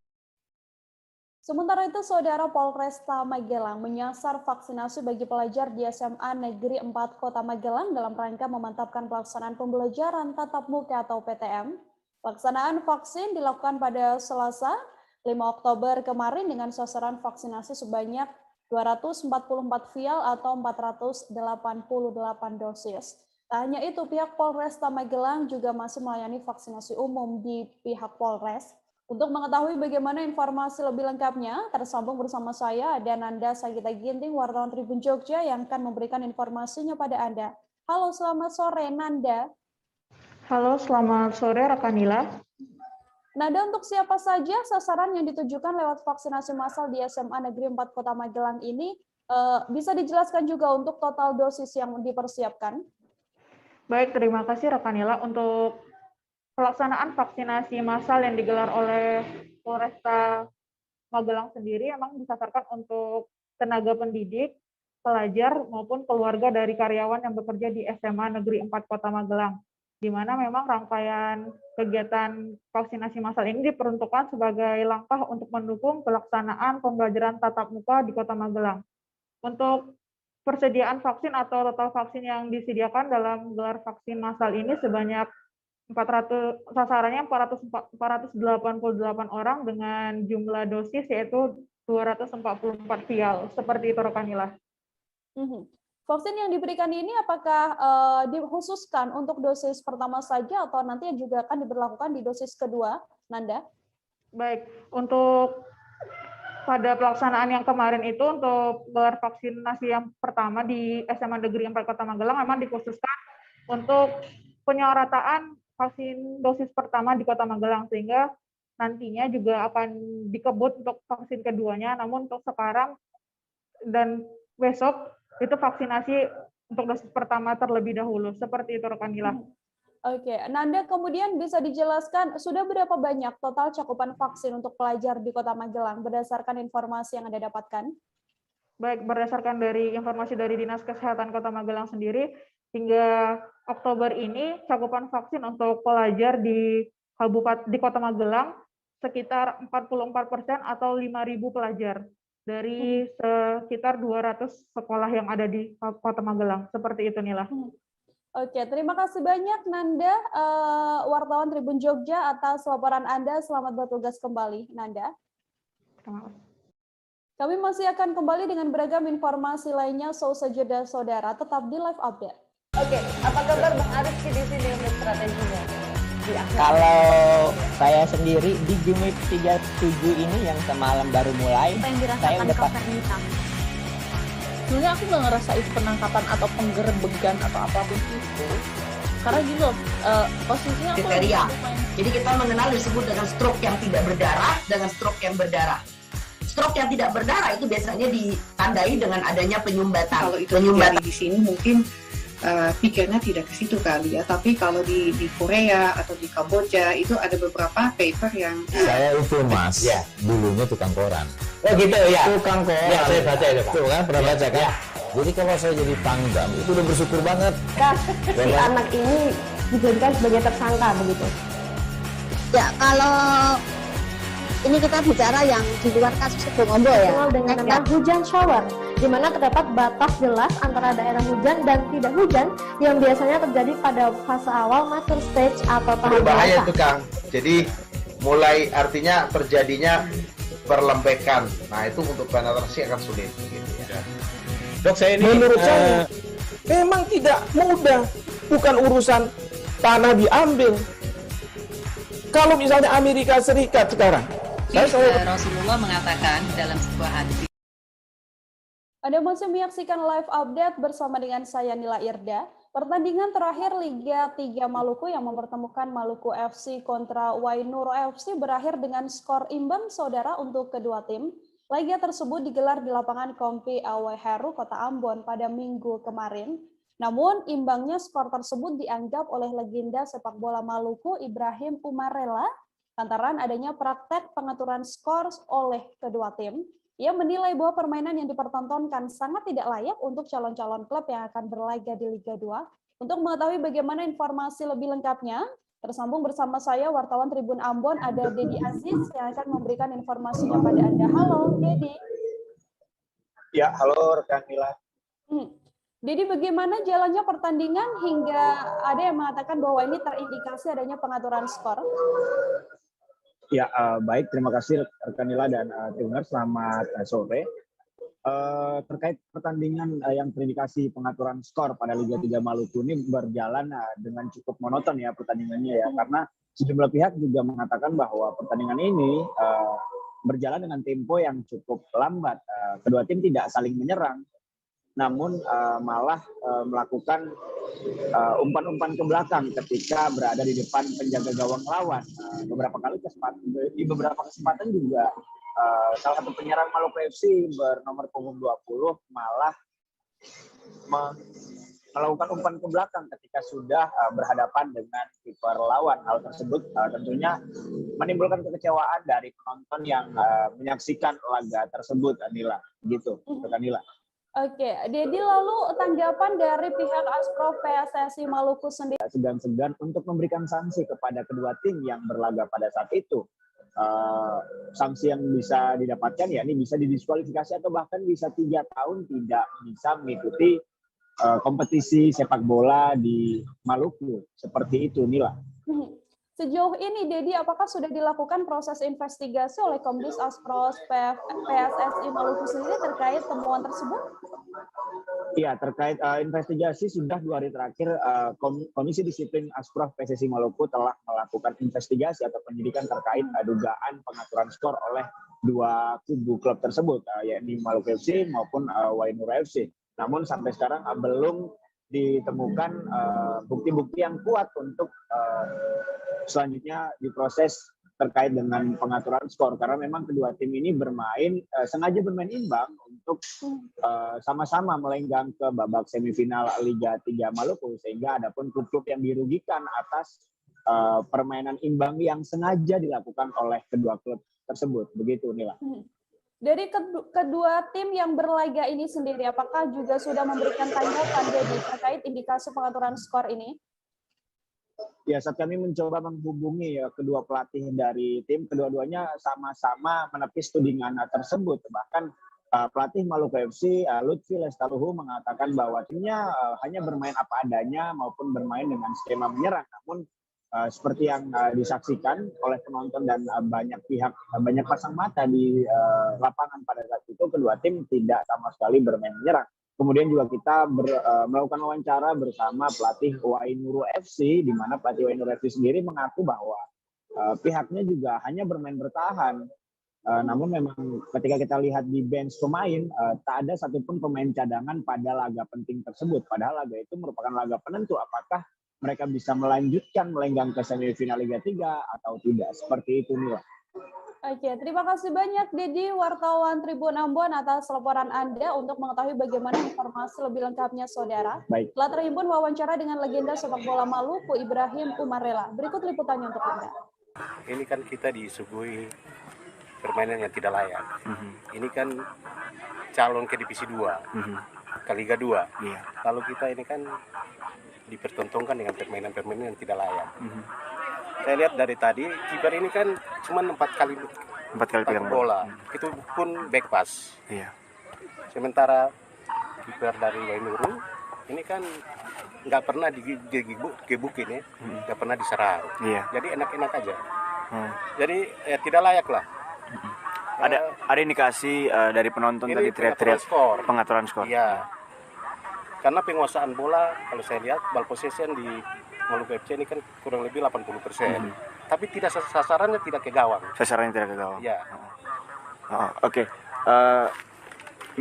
Sementara itu, Saudara, Polresta Magelang menyasar vaksinasi bagi pelajar di SMA Negeri 4 Kota Magelang dalam rangka memantapkan pelaksanaan pembelajaran tatap muka atau PTM. Pelaksanaan vaksin dilakukan pada Selasa, 5 Oktober kemarin dengan sasaran vaksinasi sebanyak 244 vial atau 488 dosis. Tak hanya itu, pihak Polresta Magelang juga masih melayani vaksinasi umum di pihak Polres. Untuk mengetahui bagaimana informasi lebih lengkapnya, tersambung bersama saya ada Nanda Sagita Ginting, wartawan Tribun Jogja yang akan memberikan informasinya pada Anda. Halo, selamat sore Nanda. Halo, selamat sore Rakanila. Nanda, untuk siapa saja sasaran yang ditujukan lewat vaksinasi massal di SMA Negeri 4 Kota Magelang ini, bisa dijelaskan juga untuk total dosis yang dipersiapkan? Baik, terima kasih Rakanila. Untuk pelaksanaan vaksinasi massal yang digelar oleh Polresta Magelang sendiri memang disasarkan untuk tenaga pendidik, pelajar, maupun keluarga dari karyawan yang bekerja di SMA Negeri 4 Kota Magelang, di mana memang rangkaian kegiatan vaksinasi massal ini diperuntukkan sebagai langkah untuk mendukung pelaksanaan pembelajaran tatap muka di Kota Magelang. Untuk persediaan vaksin atau total vaksin yang disediakan dalam gelar vaksin massal ini sebanyak sasarannya 488 orang dengan jumlah dosis yaitu 244 vial. Seperti itu Rokanila. Vaksin yang diberikan ini apakah dikhususkan untuk dosis pertama saja atau nanti juga akan diberlakukan di dosis kedua, Nanda? Baik, untuk pada pelaksanaan yang kemarin itu untuk gelar vaksinasi yang pertama di SMA Negeri 4 Kota Magelang memang dikhususkan untuk penyerataan vaksin dosis pertama di Kota Magelang, sehingga nantinya juga akan dikebut untuk vaksin keduanya. Namun untuk sekarang dan besok itu vaksinasi untuk dosis pertama terlebih dahulu. Seperti itu Rokanila. Oke, Nanda, kemudian bisa dijelaskan sudah berapa banyak total cakupan vaksin untuk pelajar di Kota Magelang berdasarkan informasi yang Anda dapatkan? Baik, berdasarkan dari informasi dari Dinas Kesehatan Kota Magelang sendiri, hingga Oktober ini cakupan vaksin untuk pelajar di Kota Magelang sekitar 44% atau 5.000 pelajar dari sekitar 200 sekolah yang ada di Kota Magelang. Seperti itu Nila. Oke, terima kasih banyak Nanda, wartawan Tribun Jogja atas laporan Anda. Selamat bertugas kembali, Nanda. Kami masih akan kembali dengan beragam informasi lainnya, saudara saudara tetap di live update. Oke, apa kabar Bang Arifki di sini untuk strateginya? Kalau saya sendiri di Jumip 37 ini yang semalam baru mulai, saya udah pasti. Sebenarnya aku nggak ngerasa itu penangkapan atau penggerbegan atau apapun itu. Karena gitu, posisinya aku kriteria. Jadi kita mengenal disebut dengan stroke yang tidak berdarah dengan stroke yang berdarah. Stroke yang tidak berdarah itu biasanya ditandai dengan adanya penyumbatan. Kalau itu terjadi di sini mungkin pikirnya tidak ke situ kali ya, tapi kalau di Korea atau di Kamboja itu ada beberapa paper yang saya itu Mas, ya, dulunya tukang koran. Oh gitu ya. Tukang koran. Ya, saya baca itu Pak. Tuh kan pernah baca kan? Ya. Jadi kalau saya jadi pangdam itu udah bersyukur banget. Si anak ini dijadikan sebagai tersangka begitu. Ya, kalau ini kita bicara yang di luar kasus Sebongombo ya. Dengan nama hujan shower, di mana terdapat batas jelas antara daerah hujan dan tidak hujan yang biasanya terjadi pada fase awal mature stage atau tahap berbahaya dewasa. itu Kang. Jadi mulai artinya terjadinya perlembekan. Nah itu untuk penetrasi akan sulit. Gitu, ya. Dok, saya ini menurut saya memang tidak mudah. Bukan urusan tanah diambil. Kalau misalnya Amerika Serikat sekarang, Rasulullah mengatakan dalam sebuah hadis. Anda masih menyaksikan live update bersama dengan saya Nila Irda. Pertandingan terakhir Liga 3 Maluku yang mempertemukan Maluku FC kontra Wainuro FC berakhir dengan skor imbang saudara untuk kedua tim. Laga tersebut digelar di lapangan Kompi Awai Heru, Kota Ambon pada Minggu kemarin. Namun imbangnya skor tersebut dianggap oleh legenda sepak bola Maluku Ibrahim Umarela lantaran adanya praktek pengaturan skor oleh kedua tim. Ia menilai bahwa permainan yang dipertontonkan sangat tidak layak untuk calon-calon klub yang akan berlaga di Liga 2. Untuk mengetahui bagaimana informasi lebih lengkapnya, tersambung bersama saya wartawan Tribun Ambon ada Dedi Aziz yang akan memberikan informasinya pada Anda. Halo, Dedi. Ya, halo rekan Mila. Dedi, bagaimana jalannya pertandingan hingga ada yang mengatakan bahwa ini terindikasi adanya pengaturan skor? Ya, baik. Terima kasih rekan Nila dan Tribuners. Selamat sore. Terkait pertandingan yang terindikasi pengaturan skor pada Liga 3 Maluku ini berjalan dengan cukup monoton ya pertandingannya ya. Karena sejumlah pihak juga mengatakan bahwa pertandingan ini berjalan dengan tempo yang cukup lambat. Kedua tim tidak saling menyerang, namun malah melakukan umpan-umpan ke belakang ketika berada di depan penjaga gawang lawan. Di beberapa kesempatan juga salah satu penyerang Maluku FC bernomor punggung 20 malah melakukan umpan ke belakang ketika sudah berhadapan dengan kiper lawan. Hal tersebut tentunya menimbulkan kekecewaan dari penonton yang menyaksikan laga tersebut, Nila. Gitu, Nila. Oke, Dedi, lalu tanggapan dari pihak Asprof PSSI Maluku sendiri? Segan-segan untuk memberikan sanksi kepada kedua tim yang berlaga pada saat itu. Sanksi yang bisa didapatkan ya ini bisa didiskualifikasi atau bahkan bisa 3 tahun tidak bisa mengikuti kompetisi sepak bola di Maluku. Seperti itu, Nila. Sejauh ini, Dedi, apakah sudah dilakukan proses investigasi oleh Komdis Asprof PSSI Maluku sendiri terkait temuan tersebut? Iya, terkait investigasi sudah 2 hari terakhir Komisi Disiplin Asprof PSSI Maluku telah melakukan investigasi atau penyidikan terkait dugaan pengaturan skor oleh 2 kubu klub tersebut, yakni Maluku FC maupun Wainuro FC. Namun sampai sekarang belum ditemukan bukti-bukti yang kuat untuk selanjutnya diproses terkait dengan pengaturan skor, karena memang kedua tim ini sengaja bermain imbang untuk sama-sama melenggang ke babak semifinal Liga 3 Maluku, sehingga adapun klub-klub yang dirugikan atas permainan imbang yang sengaja dilakukan oleh kedua klub tersebut. Begitu, Nila. Dari kedua tim yang berlaga ini sendiri, apakah juga sudah memberikan tanggapan Dedi terkait indikasi pengaturan skor ini? Ya, saat kami mencoba menghubungi kedua pelatih dari tim, kedua-duanya sama-sama menepis tudingan tersebut. Bahkan pelatih Maluku FC, Lutfi Lestaluhu, mengatakan bahwa timnya hanya bermain apa adanya maupun bermain dengan skema menyerang. Namun seperti yang disaksikan oleh penonton dan banyak pasang mata di lapangan pada saat itu, kedua tim tidak sama sekali bermain menyerang. Kemudian juga kita melakukan wawancara bersama pelatih Wainuro FC, di mana pelatih Wainuro FC sendiri mengaku bahwa pihaknya juga hanya bermain bertahan. Namun memang ketika kita lihat di bench pemain, tak ada satupun pemain cadangan pada laga penting tersebut. Padahal laga itu merupakan laga penentu apakah mereka bisa melanjutkan melenggang ke semifinal Liga 3 atau tidak. Seperti itu, Nila. Oke, terima kasih banyak Dedi, wartawan Tribun Ambon atas laporan Anda untuk mengetahui bagaimana informasi lebih lengkapnya, Saudara. Baik. Telah terhimpun wawancara dengan legenda sepak bola Maluku Ibrahim Umarela. Berikut liputannya untuk Anda. Ini kan kita disuguhi permainan yang tidak layak. Ini kan calon ke divisi 2, ke Liga 2. Lalu kita ini kan dipertontonkan dengan permainan-permainan yang tidak layak. Saya lihat dari tadi kiper ini kan cuma 4 kali pegang bola. Itu pun back pass. Sementara kiper dari Wainuro ini kan nggak pernah digebukin ya, nggak pernah diserang. Jadi enak-enak aja. Jadi tidak layak lah. Ada indikasi dari penonton tadi teriak-teriak pengaturan skor. Iya. Karena penguasaan bola kalau saya lihat ball possession di Maluku FC ini kan kurang lebih 80%. Tapi tidak sasarannya tidak ke gawang. Sasarannya tidak ke gawang. Iya. Oke.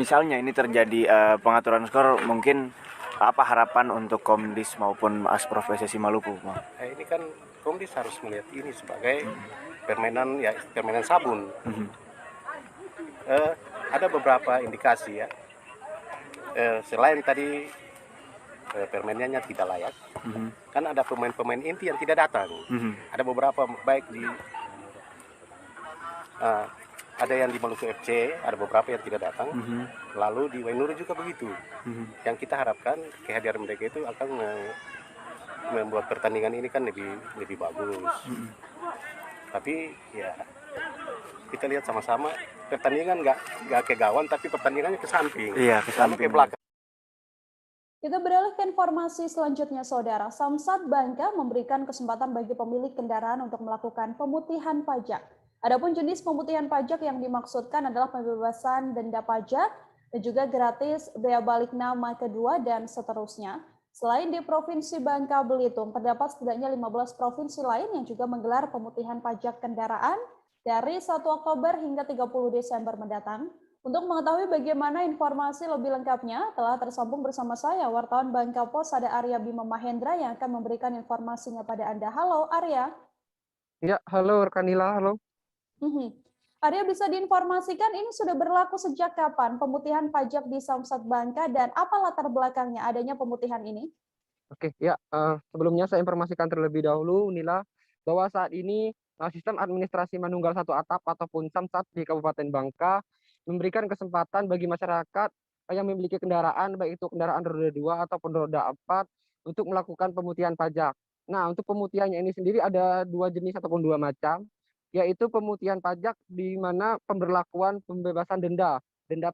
Misalnya ini terjadi pengaturan skor, mungkin Apa harapan untuk Komdis maupun Asprof PSSI Maluku? Ini kan Komdis harus melihat ini sebagai permainan sabun. Ada beberapa indikasi ya. Selain tadi permainannya tidak layak, kan ada pemain-pemain inti yang tidak datang. Ada beberapa baik di ada yang di Maluku FC, ada beberapa yang tidak datang. Lalu di Wainuri juga begitu. Yang kita harapkan kehadiran mereka itu akan membuat pertandingan ini kan lebih bagus. Tapi ya kita lihat sama-sama pertandingan nggak ke gawang, tapi pertandingannya ke samping. Iya, ke samping. Lalu ke belakang. Kita beralih ke informasi selanjutnya, Saudara. Samsat Bangka memberikan kesempatan bagi pemilik kendaraan untuk melakukan pemutihan pajak. Adapun jenis pemutihan pajak yang dimaksudkan adalah pembebasan denda pajak dan juga gratis bea balik nama kedua dan seterusnya. Selain di Provinsi Bangka Belitung, terdapat setidaknya 15 provinsi lain yang juga menggelar pemutihan pajak kendaraan dari 1 Oktober hingga 30 Desember mendatang. Untuk mengetahui bagaimana informasi lebih lengkapnya, telah tersambung bersama saya, wartawan Bangka Pos, ada Arya Bima Mahendra yang akan memberikan informasinya pada Anda. Halo, Arya. Ya, halo Rekanila, halo. Arya, bisa diinformasikan ini sudah berlaku sejak kapan pemutihan pajak di Samsat Bangka dan apa latar belakangnya adanya pemutihan ini? Oke, ya, sebelumnya saya informasikan terlebih dahulu, Nila, bahwa saat ini Sistem Administrasi Manunggal Satu Atap ataupun Samsat di Kabupaten Bangka memberikan kesempatan bagi masyarakat yang memiliki kendaraan, baik itu kendaraan roda 2 ataupun roda 4, untuk melakukan pemutihan pajak. Nah, untuk pemutihannya ini sendiri ada 2 jenis ataupun 2 macam, yaitu pemutihan pajak di mana pemberlakuan pembebasan denda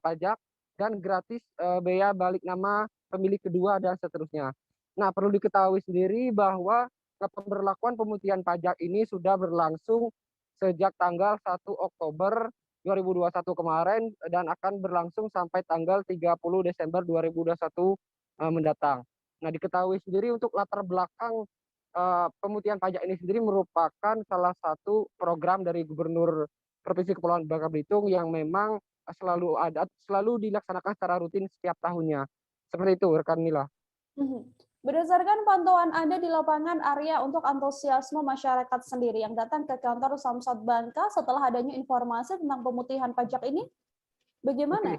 pajak, dan gratis bea balik nama pemilik kedua dan seterusnya. Nah, perlu diketahui sendiri bahwa pemberlakuan pemutihan pajak ini sudah berlangsung sejak tanggal 1 Oktober 2021 kemarin dan akan berlangsung sampai tanggal 30 Desember 2021 mendatang. Nah, diketahui sendiri untuk latar belakang pemutihan pajak ini sendiri merupakan salah satu program dari Gubernur Provinsi Kepulauan Bangka Belitung yang memang selalu dilaksanakan secara rutin setiap tahunnya. Seperti itu, rekan Nila. Berdasarkan pantauan Anda di lapangan, Arya, untuk antusiasme masyarakat sendiri yang datang ke kantor Samsat Bangka setelah adanya informasi tentang pemutihan pajak ini, bagaimana?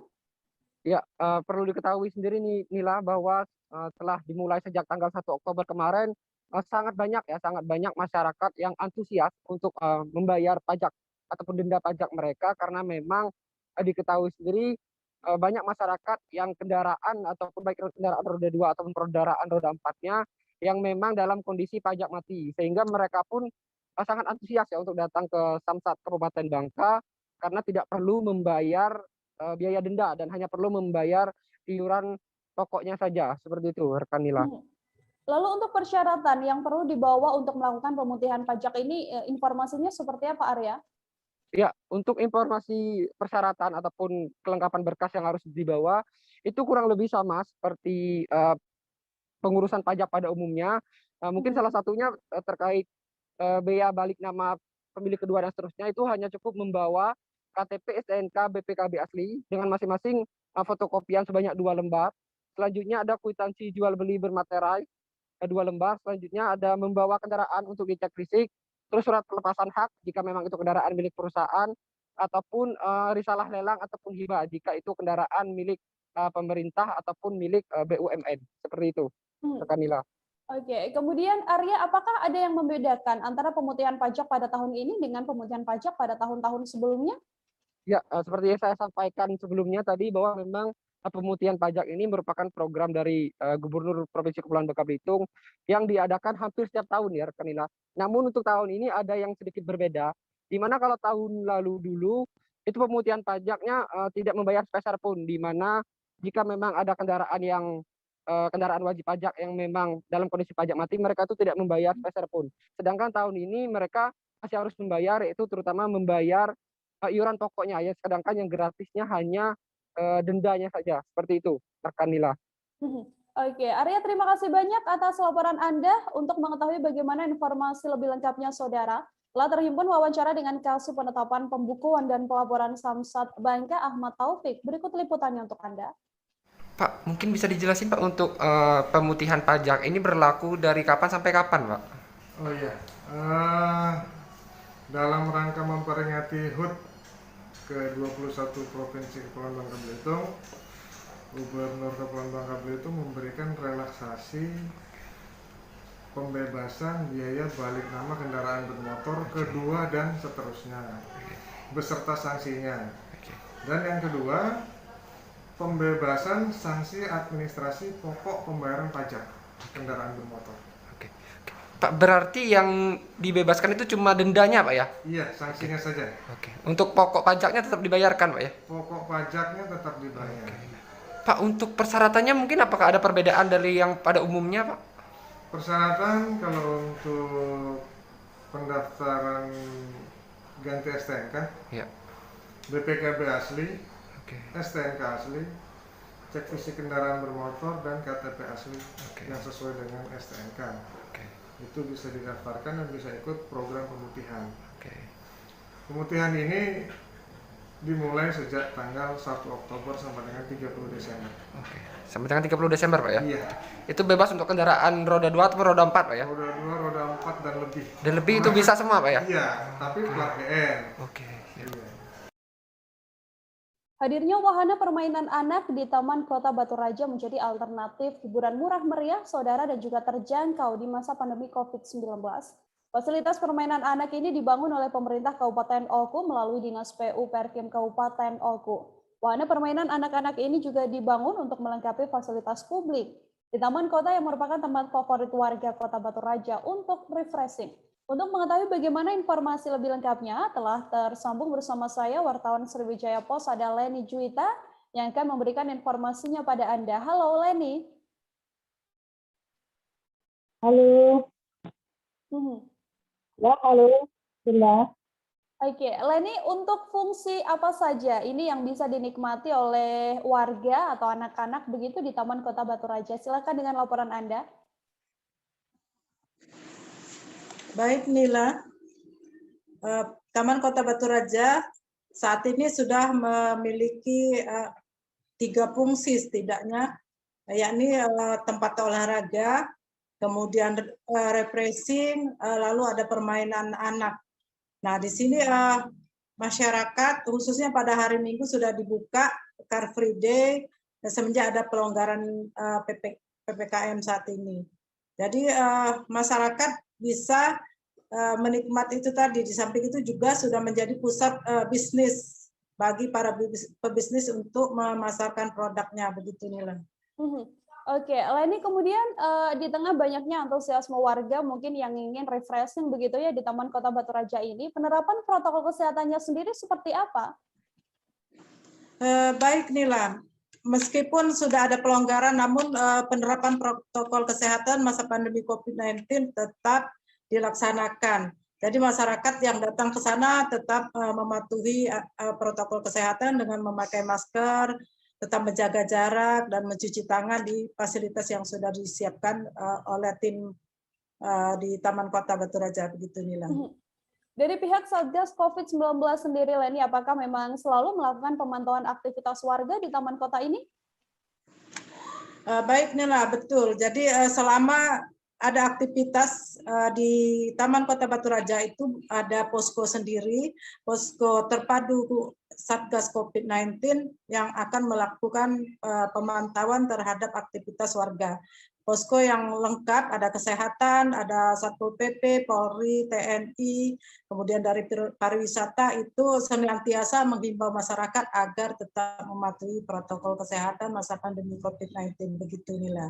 Ya, perlu diketahui sendiri Nila bahwa telah dimulai sejak tanggal 1 Oktober kemarin, sangat banyak masyarakat yang antusias untuk membayar pajak ataupun denda pajak mereka, karena memang diketahui sendiri banyak masyarakat yang kendaraan ataupun baik kendaraan roda 2 ataupun kendaraan roda 4-nya yang memang dalam kondisi pajak mati, sehingga mereka pun sangat antusias ya untuk datang ke Samsat Kabupaten Bangka karena tidak perlu membayar biaya denda dan hanya perlu membayar iuran pokoknya saja. Seperti itu, rekan Nila. Lalu untuk persyaratan yang perlu dibawa untuk melakukan pemutihan pajak ini, informasinya seperti apa, Arya? Ya, untuk informasi persyaratan ataupun kelengkapan berkas yang harus dibawa, itu kurang lebih sama seperti pengurusan pajak pada umumnya. Mungkin salah satunya terkait bea balik nama pemilik kedua dan seterusnya, itu hanya cukup membawa KTP, STNK, BPKB asli dengan masing-masing fotokopian sebanyak 2 lembar. Selanjutnya ada kwitansi jual beli bermaterai 2 lembar. Selanjutnya ada membawa kendaraan untuk dicek fisik, terus surat pelepasan hak jika memang itu kendaraan milik perusahaan, ataupun risalah lelang ataupun hibah jika itu kendaraan milik pemerintah ataupun milik BUMN. Seperti itu, rekan Nila. Oke, kemudian Arya, apakah ada yang membedakan antara pemutihan pajak pada tahun ini dengan pemutihan pajak pada tahun-tahun sebelumnya? Ya, seperti yang saya sampaikan sebelumnya tadi, bahwa memang pemutihan pajak ini merupakan program dari Gubernur Provinsi Kepulauan Bangka Belitung yang diadakan hampir setiap tahun ya, rekan Nila. Namun untuk tahun ini ada yang sedikit berbeda, di mana kalau tahun lalu dulu itu pemutihan pajaknya tidak membayar sepeser pun, di mana jika memang ada kendaraan wajib pajak yang memang dalam kondisi pajak mati, mereka itu tidak membayar sepeser pun. Sedangkan tahun ini mereka masih harus membayar, yaitu terutama membayar iuran pokoknya ya, sedangkan yang gratisnya hanya dendanya saja. Seperti itu, rekan Nila. Oke, Arya, terima kasih banyak atas laporan Anda. Untuk mengetahui bagaimana informasi lebih lengkapnya, Saudara, telah terhimpun wawancara dengan Kasih Penetapan Pembukuan dan Pelaporan Samsat Bangka, Ahmad Taufik. Berikut liputannya untuk Anda. Pak, mungkin bisa dijelasin Pak untuk pemutihan pajak ini berlaku dari kapan sampai kapan Pak? Oh iya, dalam rangka memperingati HUT ke-21 Provinsi Kepulauan Bangka Belitung, Gubernur Kepulauan Bangka Belitung memberikan relaksasi pembebasan biaya balik nama kendaraan bermotor kedua dan seterusnya beserta sanksinya. Dan yang kedua, pembebasan sanksi administrasi pokok pembayaran pajak kendaraan bermotor. Pak, berarti yang dibebaskan itu cuma dendanya Pak ya? Iya, sanksinya saja. Oke. Untuk pokok pajaknya tetap dibayarkan Pak ya? Pokok pajaknya tetap dibayar. Pak, untuk persyaratannya mungkin apakah ada perbedaan dari yang pada umumnya Pak? Persyaratan kalau untuk pendaftaran ganti STNK, ya. BPKB asli, STNK asli, cek fisik kendaraan bermotor dan KTP asli yang sesuai dengan STNK. Itu bisa didaftarkan dan bisa ikut program pemutihan. Pemutihan ini dimulai sejak tanggal 1 Oktober sampai dengan 30 Desember. Sampai dengan 30 Desember Pak ya? Iya. Itu bebas untuk kendaraan roda 2 atau roda 4 Pak ya? Roda 2, roda 4 dan lebih. Dan lebih itu bisa semua Pak ya? Iya, tapi plat GN. Hadirnya wahana permainan anak di Taman Kota Batu Raja menjadi alternatif hiburan murah meriah, saudara, dan juga terjangkau di masa pandemi COVID-19. Fasilitas permainan anak ini dibangun oleh pemerintah Kabupaten Oku melalui Dinas PU Perkim Kabupaten Oku. Wahana permainan anak-anak ini juga dibangun untuk melengkapi fasilitas publik di Taman Kota yang merupakan tempat favorit warga Kota Batu Raja untuk refreshing. Untuk mengetahui bagaimana informasi lebih lengkapnya, telah tersambung bersama saya wartawan Sriwijaya Pos, ada Leni Juwita yang akan memberikan informasinya pada Anda. Halo Leni. Halo. Ya, halo. Bila. Oke, Leni, untuk fungsi apa saja ini yang bisa dinikmati oleh warga atau anak-anak begitu di Taman Kota Batu Raja? Silakan dengan laporan Anda. Baik Nila, Taman Kota Batu Raja saat ini sudah memiliki 3 fungsi setidaknya, yakni tempat olahraga, kemudian refreshing, lalu ada permainan anak. Nah di sini masyarakat khususnya pada hari Minggu sudah dibuka Car Free Day semenjak ada pelonggaran PPKM saat ini. Jadi masyarakat bisa menikmati itu tadi. Di samping itu juga sudah menjadi pusat bisnis bagi para pebisnis untuk memasarkan produknya, begitu Nila. Oke, Leni, kemudian di tengah banyaknya antusiasme warga mungkin yang ingin refreshing begitu ya di Taman Kota Batu Raja ini, penerapan protokol kesehatannya sendiri seperti apa? Baik Nila. Meskipun sudah ada pelonggaran, namun penerapan protokol kesehatan masa pandemi COVID-19 tetap dilaksanakan. Jadi masyarakat yang datang ke sana tetap mematuhi protokol kesehatan dengan memakai masker, tetap menjaga jarak, dan mencuci tangan di fasilitas yang sudah disiapkan oleh tim di Taman Kota Batu Raja, begitu Nila. Dari pihak Satgas COVID-19 sendiri, Leni, apakah memang selalu melakukan pemantauan aktivitas warga di Taman Kota ini? Baik Nila, betul. Jadi selama ada aktivitas di Taman Kota Batu Raja itu ada posko sendiri, posko terpadu Satgas COVID-19 yang akan melakukan pemantauan terhadap aktivitas warga. Posko yang lengkap, ada kesehatan, ada Satpol PP, Polri, TNI, kemudian dari pariwisata itu senantiasa menghimbau masyarakat agar tetap mematuhi protokol kesehatan masa pandemi COVID-19. Begitu Nila.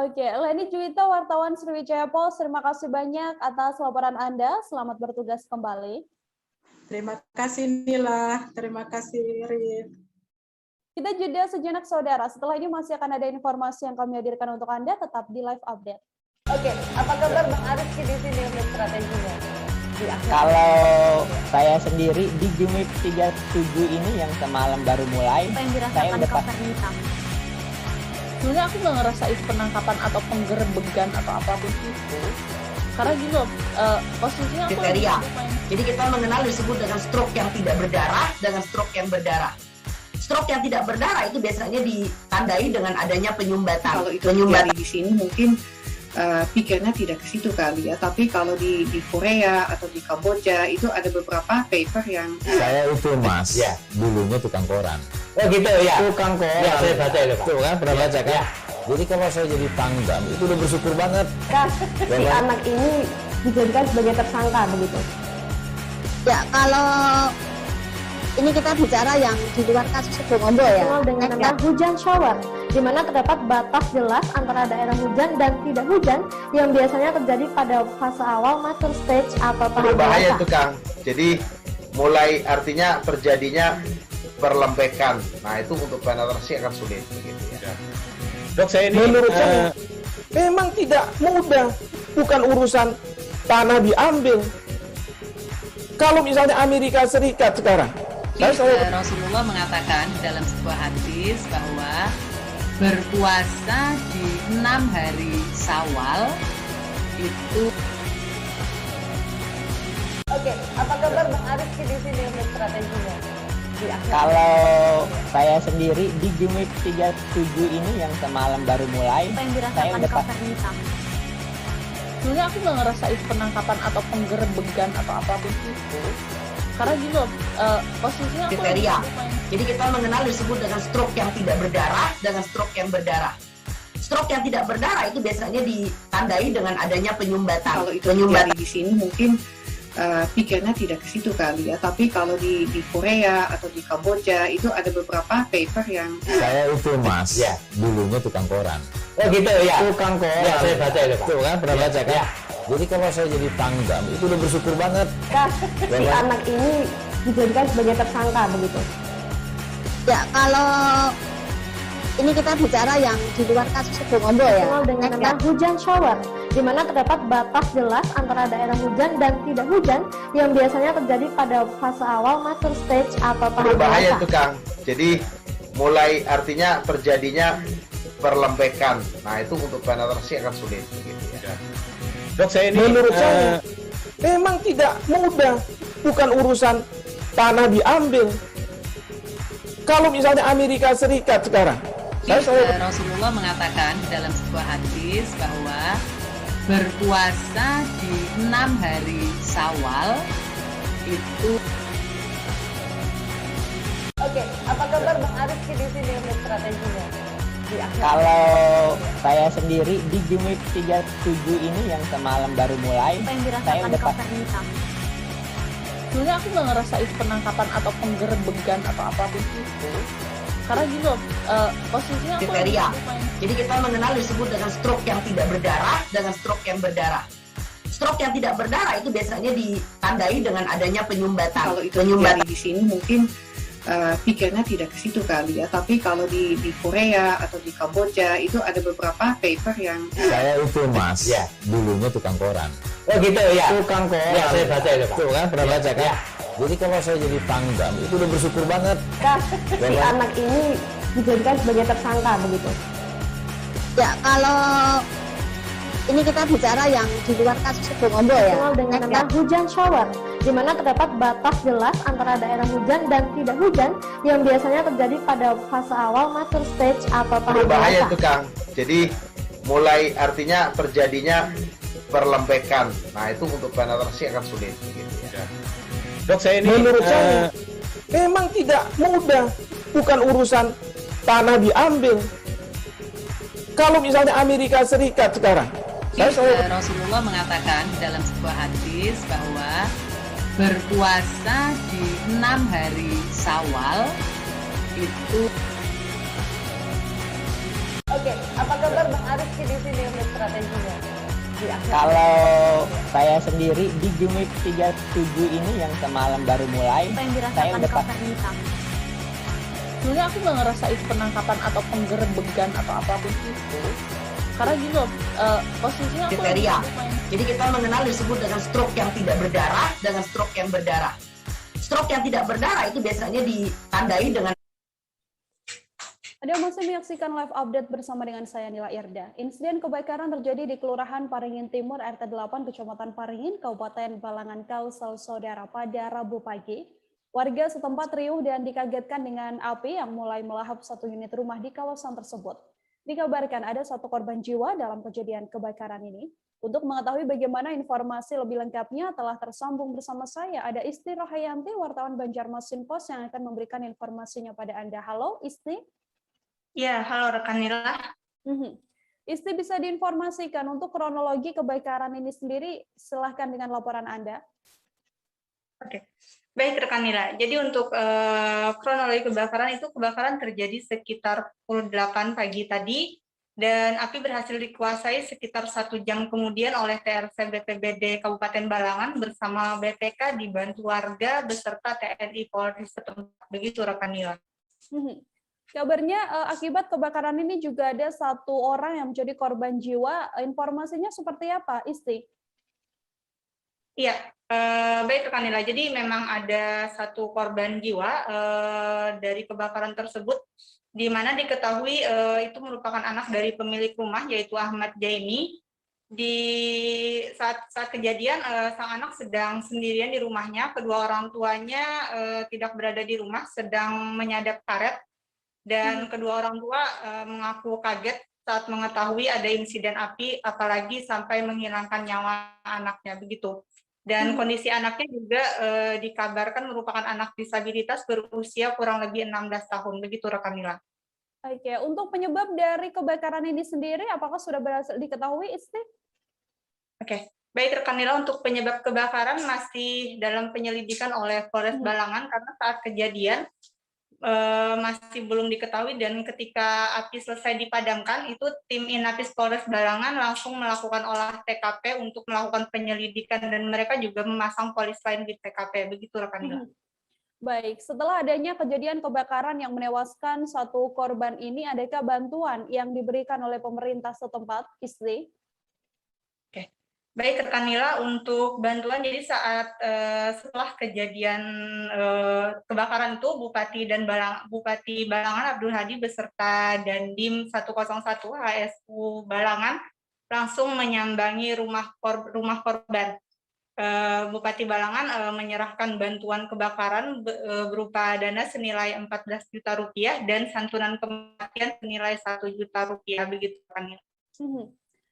Oke, Leni Juwita, wartawan Sriwijaya Pos, terima kasih banyak atas laporan Anda. Selamat bertugas kembali. Terima kasih Nila, terima kasih Rif. Kita jeda sejenak saudara, setelah ini masih akan ada informasi yang kami hadirkan untuk Anda, tetap di live update. Oke, apa kabar Bang Ariski di sini untuk strateginya? Kalau saya sendiri di Jumip 37 ini yang semalam baru mulai, saya udah pasti. Sebenarnya aku nggak ngerasa itu penangkapan atau penggerbegan atau apapun itu. Karena gini loh, posisinya aku kriteria. Jadi kita mengenal disebut dengan stroke yang tidak berdarah dengan stroke yang berdarah. Stroke yang tidak berdarah itu biasanya ditandai dengan adanya penyumbatan. Kalau itu terjadi di sini mungkin pikirnya tidak ke situ kali ya, tapi kalau di Korea atau di Kamboja itu ada beberapa paper yang Saya itu Mas, dulunya tukang koran. Oh gitu ya. Tukang koran. Ya, saya baca itu Pak. Tuh kan, pernah baca kan? Jadi kalau saya jadi Pangdam itu udah bersyukur banget. Si anak ini dijadikan sebagai tersangka begitu. Ya, kalau ini kita bicara yang di luar kasus Sebongombo ya. Dikenal dengan nama hujan shower, di mana terdapat batas jelas antara daerah hujan dan tidak hujan yang biasanya terjadi pada fase awal mature stage atau tahap Berbahaya dewasa. itu Kang. Jadi mulai artinya terjadinya perlembekan. Nah itu untuk penetrasi akan sulit. Gitu ya. Dok, saya ini Menurut saya memang tidak mudah, bukan urusan tanah diambil. Kalau misalnya Amerika Serikat sekarang, Rasulullah mengatakan dalam sebuah hadis bahwa berpuasa di 6 hari Syawal itu. Oke, apa kabar Bang Ariski di sini untuk strateginya? Kalau saya sendiri di Gimik 37 ini yang semalam baru mulai, Apa yang saya dirasakan udah Kak Fernita? Sebenarnya aku nggak ngerasain penangkapan atau penggerebekan atau apapun itu. Karena gini loh, posisinya aku Kriteria. Jadi kita mengenal disebut dengan stroke yang tidak berdarah dengan stroke yang berdarah. Stroke yang tidak berdarah itu biasanya ditandai dengan adanya penyumbatan. kalau itu terjadi di sini mungkin pikirnya tidak ke situ kali ya, tapi kalau di Korea atau di Kamboja itu ada beberapa paper yang Saya itu Mas, dulunya tukang koran. Oh gitu ya. Tukang koran. Ya, saya baca itu Pak. Tuh kan, pernah baca kan? Jadi kalau saya jadi Pangdam itu udah bersyukur banget. Si anak ini dijadikan sebagai tersangka begitu. Ya, kalau ini kita bicara yang di luar kasus Sebongombo ya. Dikenal dengan nama hujan shower, di mana terdapat batas jelas antara daerah hujan dan tidak hujan yang biasanya terjadi pada fase awal mature stage atau tahap Berbahaya dewasa. itu Kang. Jadi mulai artinya terjadinya perlembekan. Nah itu untuk penetrasi akan sulit. Gitu ya. Dok, saya ini menurut saya memang tidak mudah, bukan urusan tanah diambil. Kalau misalnya Amerika Serikat sekarang, Rasulullah mengatakan dalam sebuah hadis bahwa berpuasa di 6 hari Syawal itu. Oke, apa kabar Bang Ariski di sini untuk strateginya? Kalau saya sendiri di Gimik 37 ini yang semalam baru mulai, Apa yang saya dirasakan udah Kak Fernita? sebenarnya aku nggak ngerasain penangkapan atau penggerebekan atau apapun itu. Karena gini loh, posisinya aku Kriteria. Jadi kita mengenal disebut dengan stroke yang tidak berdarah dengan stroke yang berdarah. Stroke yang tidak berdarah itu biasanya ditandai dengan adanya penyumbatan. kalau itu terjadi di sini mungkin pikirnya tidak ke situ kali ya, tapi kalau di Korea atau di Kamboja itu ada beberapa paper yang Saya itu Mas, dulunya tukang koran. Oh gitu ya. Tukang koran. Ya, saya baca itu Pak. Tuh kan, pernah baca kan? Jadi kalau saya jadi Pangdam itu udah bersyukur banget. Si anak ini dijadikan sebagai tersangka begitu. Ya, kalau ini kita bicara yang di luar kasus Sebongombo ya. Dikenal dengan nama hujan shower, di mana terdapat batas jelas antara daerah hujan dan tidak hujan yang biasanya terjadi pada fase awal mature stage atau tahap Berbahaya dewasa. itu Kang. Jadi mulai artinya terjadinya perlembekan. Nah itu untuk penetrasi akan sulit. Gitu ya. Dok, saya ini menurut saya memang tidak mudah, bukan urusan tanah diambil. Kalau misalnya Amerika Serikat sekarang, Rasulullah mengatakan dalam sebuah hadis bahwa berpuasa di 6 hari Syawal itu. Oke, apa kabar Bang Ariski di sini untuk strateginya? Kalau saya sendiri di Gimik 37 ini yang semalam baru mulai, Apa yang saya dirasakan udah Kak Fernita? sebenarnya aku nggak ngerasain penangkapan atau penggerebekan atau apapun itu. Karena gini loh, posisinya aku Kriteria. Jadi kita mengenal disebut dengan stroke yang tidak berdarah dengan stroke yang berdarah. Stroke yang tidak berdarah itu biasanya ditandai dengan Anda masih menyaksikan live update bersama dengan saya Nila Irda. Insiden kebakaran terjadi di Kelurahan Paringin Timur, RT 8, Kecamatan Paringin, Kabupaten Balangan Kalsel, Saudara, pada Rabu pagi. Warga setempat riuh dan dikagetkan dengan api yang mulai melahap satu unit rumah di kawasan tersebut. Dikabarkan ada satu korban jiwa dalam kejadian kebakaran ini. Untuk mengetahui bagaimana informasi lebih lengkapnya telah tersambung bersama saya ada Isti Rohayanti, wartawan Banjarmasin Post yang akan memberikan informasinya pada Anda. Halo Isti. Ya, halo rekan Nila. Isti bisa diinformasikan untuk kronologi kebakaran ini sendiri, silahkan dengan laporan Anda. Oke. Baik rekan Nila, jadi untuk kronologi kebakaran terjadi sekitar pukul 8 pagi tadi dan api berhasil dikuasai sekitar 1 jam kemudian oleh TRC BPBD Kabupaten Balangan bersama BPK dibantu warga beserta TNI Polri setempat. Begitu rekan Nila. Kabarnya akibat kebakaran ini juga ada satu orang yang menjadi korban jiwa. Informasinya seperti apa, Isti? Iya, baik rekan Nila. Jadi memang ada satu korban jiwa dari kebakaran tersebut, di mana diketahui itu merupakan anak dari pemilik rumah, yaitu Ahmad Jaini. Di saat kejadian, sang anak sedang sendirian di rumahnya, kedua orang tuanya tidak berada di rumah, sedang menyadap karet, dan kedua orang tua mengaku kaget saat mengetahui ada insiden api, apalagi sampai menghilangkan nyawa anaknya, begitu. Dan kondisi anaknya juga dikabarkan merupakan anak disabilitas berusia kurang lebih 16 tahun, begitu rekan Mila. Oke, untuk penyebab dari kebakaran ini sendiri, apakah sudah berhasil diketahui, Isti? Oke, baik rekan Mila, untuk penyebab kebakaran masih dalam penyelidikan oleh Polres Balangan, karena saat kejadian masih belum diketahui, dan ketika api selesai dipadamkan, itu tim Inapis Polres Balangan langsung melakukan olah TKP untuk melakukan penyelidikan, dan mereka juga memasang polis lain di TKP. Begitu rekan Mila. Baik, setelah adanya kejadian kebakaran yang menewaskan satu korban ini, adakah bantuan yang diberikan oleh pemerintah setempat, Isti? Oke. Baik rekan Nila, untuk bantuan, jadi saat setelah kejadian kebakaran itu Bupati Balangan Abdul Hadi beserta Dandim 101 HSU Balangan langsung menyambangi rumah korban. Bupati Balangan menyerahkan bantuan kebakaran berupa dana senilai 14 juta rupiah dan santunan kematian senilai 1 juta rupiah, begitu kan.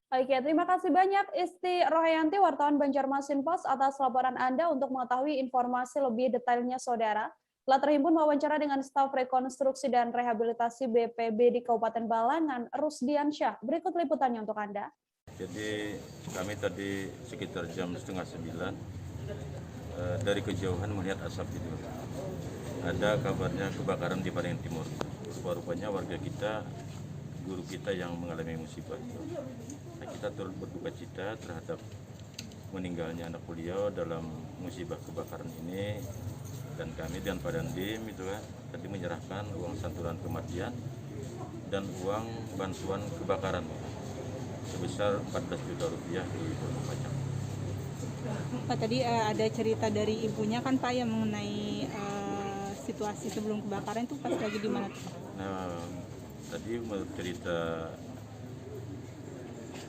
Oke, terima kasih banyak Isti Rohayanti, wartawan Banjarmasin Post atas laporan Anda. Untuk mengetahui informasi lebih detailnya, Saudara, telah terhimpun wawancara dengan staf rekonstruksi dan rehabilitasi BPB di Kabupaten Balangan, Rusdiansyah. Berikut liputannya untuk Anda. Jadi kami tadi sekitar jam 8:30 dari kejauhan melihat asap itu. Ada kabarnya kebakaran di Pareng Timur. Rupanya warga kita, guru kita yang mengalami musibah. Nah, kita turut berduka cita terhadap meninggalnya anak beliau dalam musibah kebakaran ini, dan kami dan Pak Dandim itu kan tadi menyerahkan uang santunan kematian dan uang bantuan kebakaran sebesar 14 juta rupiah di rumah pajak. Pak, tadi ada cerita dari ibunya kan Pak yang mengenai situasi sebelum kebakaran itu pas lagi di mana tuh? Nah, tadi menurut cerita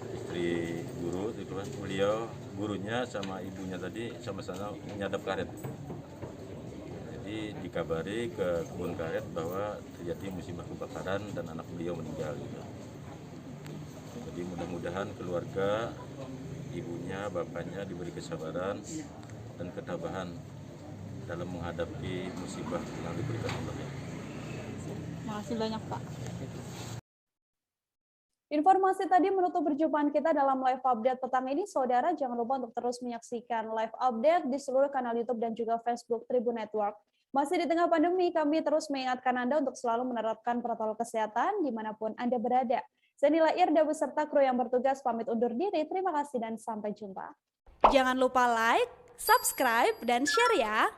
istri guru itu kan, beliau gurunya sama ibunya tadi sama-sama menyadap karet. Jadi dikabari ke kebun karet bahwa terjadi musibah kebakaran dan anak beliau meninggal. Gitu. Jadi mudah-mudahan keluarga, ibunya, bapaknya diberi kesabaran dan ketabahan dalam menghadapi musibah yang diberikan Allahnya. Terima kasih banyak Pak. Informasi tadi menutup perjumpaan kita dalam live update petang ini. Saudara, jangan lupa untuk terus menyaksikan live update di seluruh kanal YouTube dan juga Facebook Tribun Network. Masih di tengah pandemi, kami terus mengingatkan Anda untuk selalu menerapkan protokol kesehatan dimanapun Anda berada. Saya Nila Irda beserta kru yang bertugas pamit undur diri. Terima kasih dan sampai jumpa. Jangan lupa like, subscribe, dan share ya.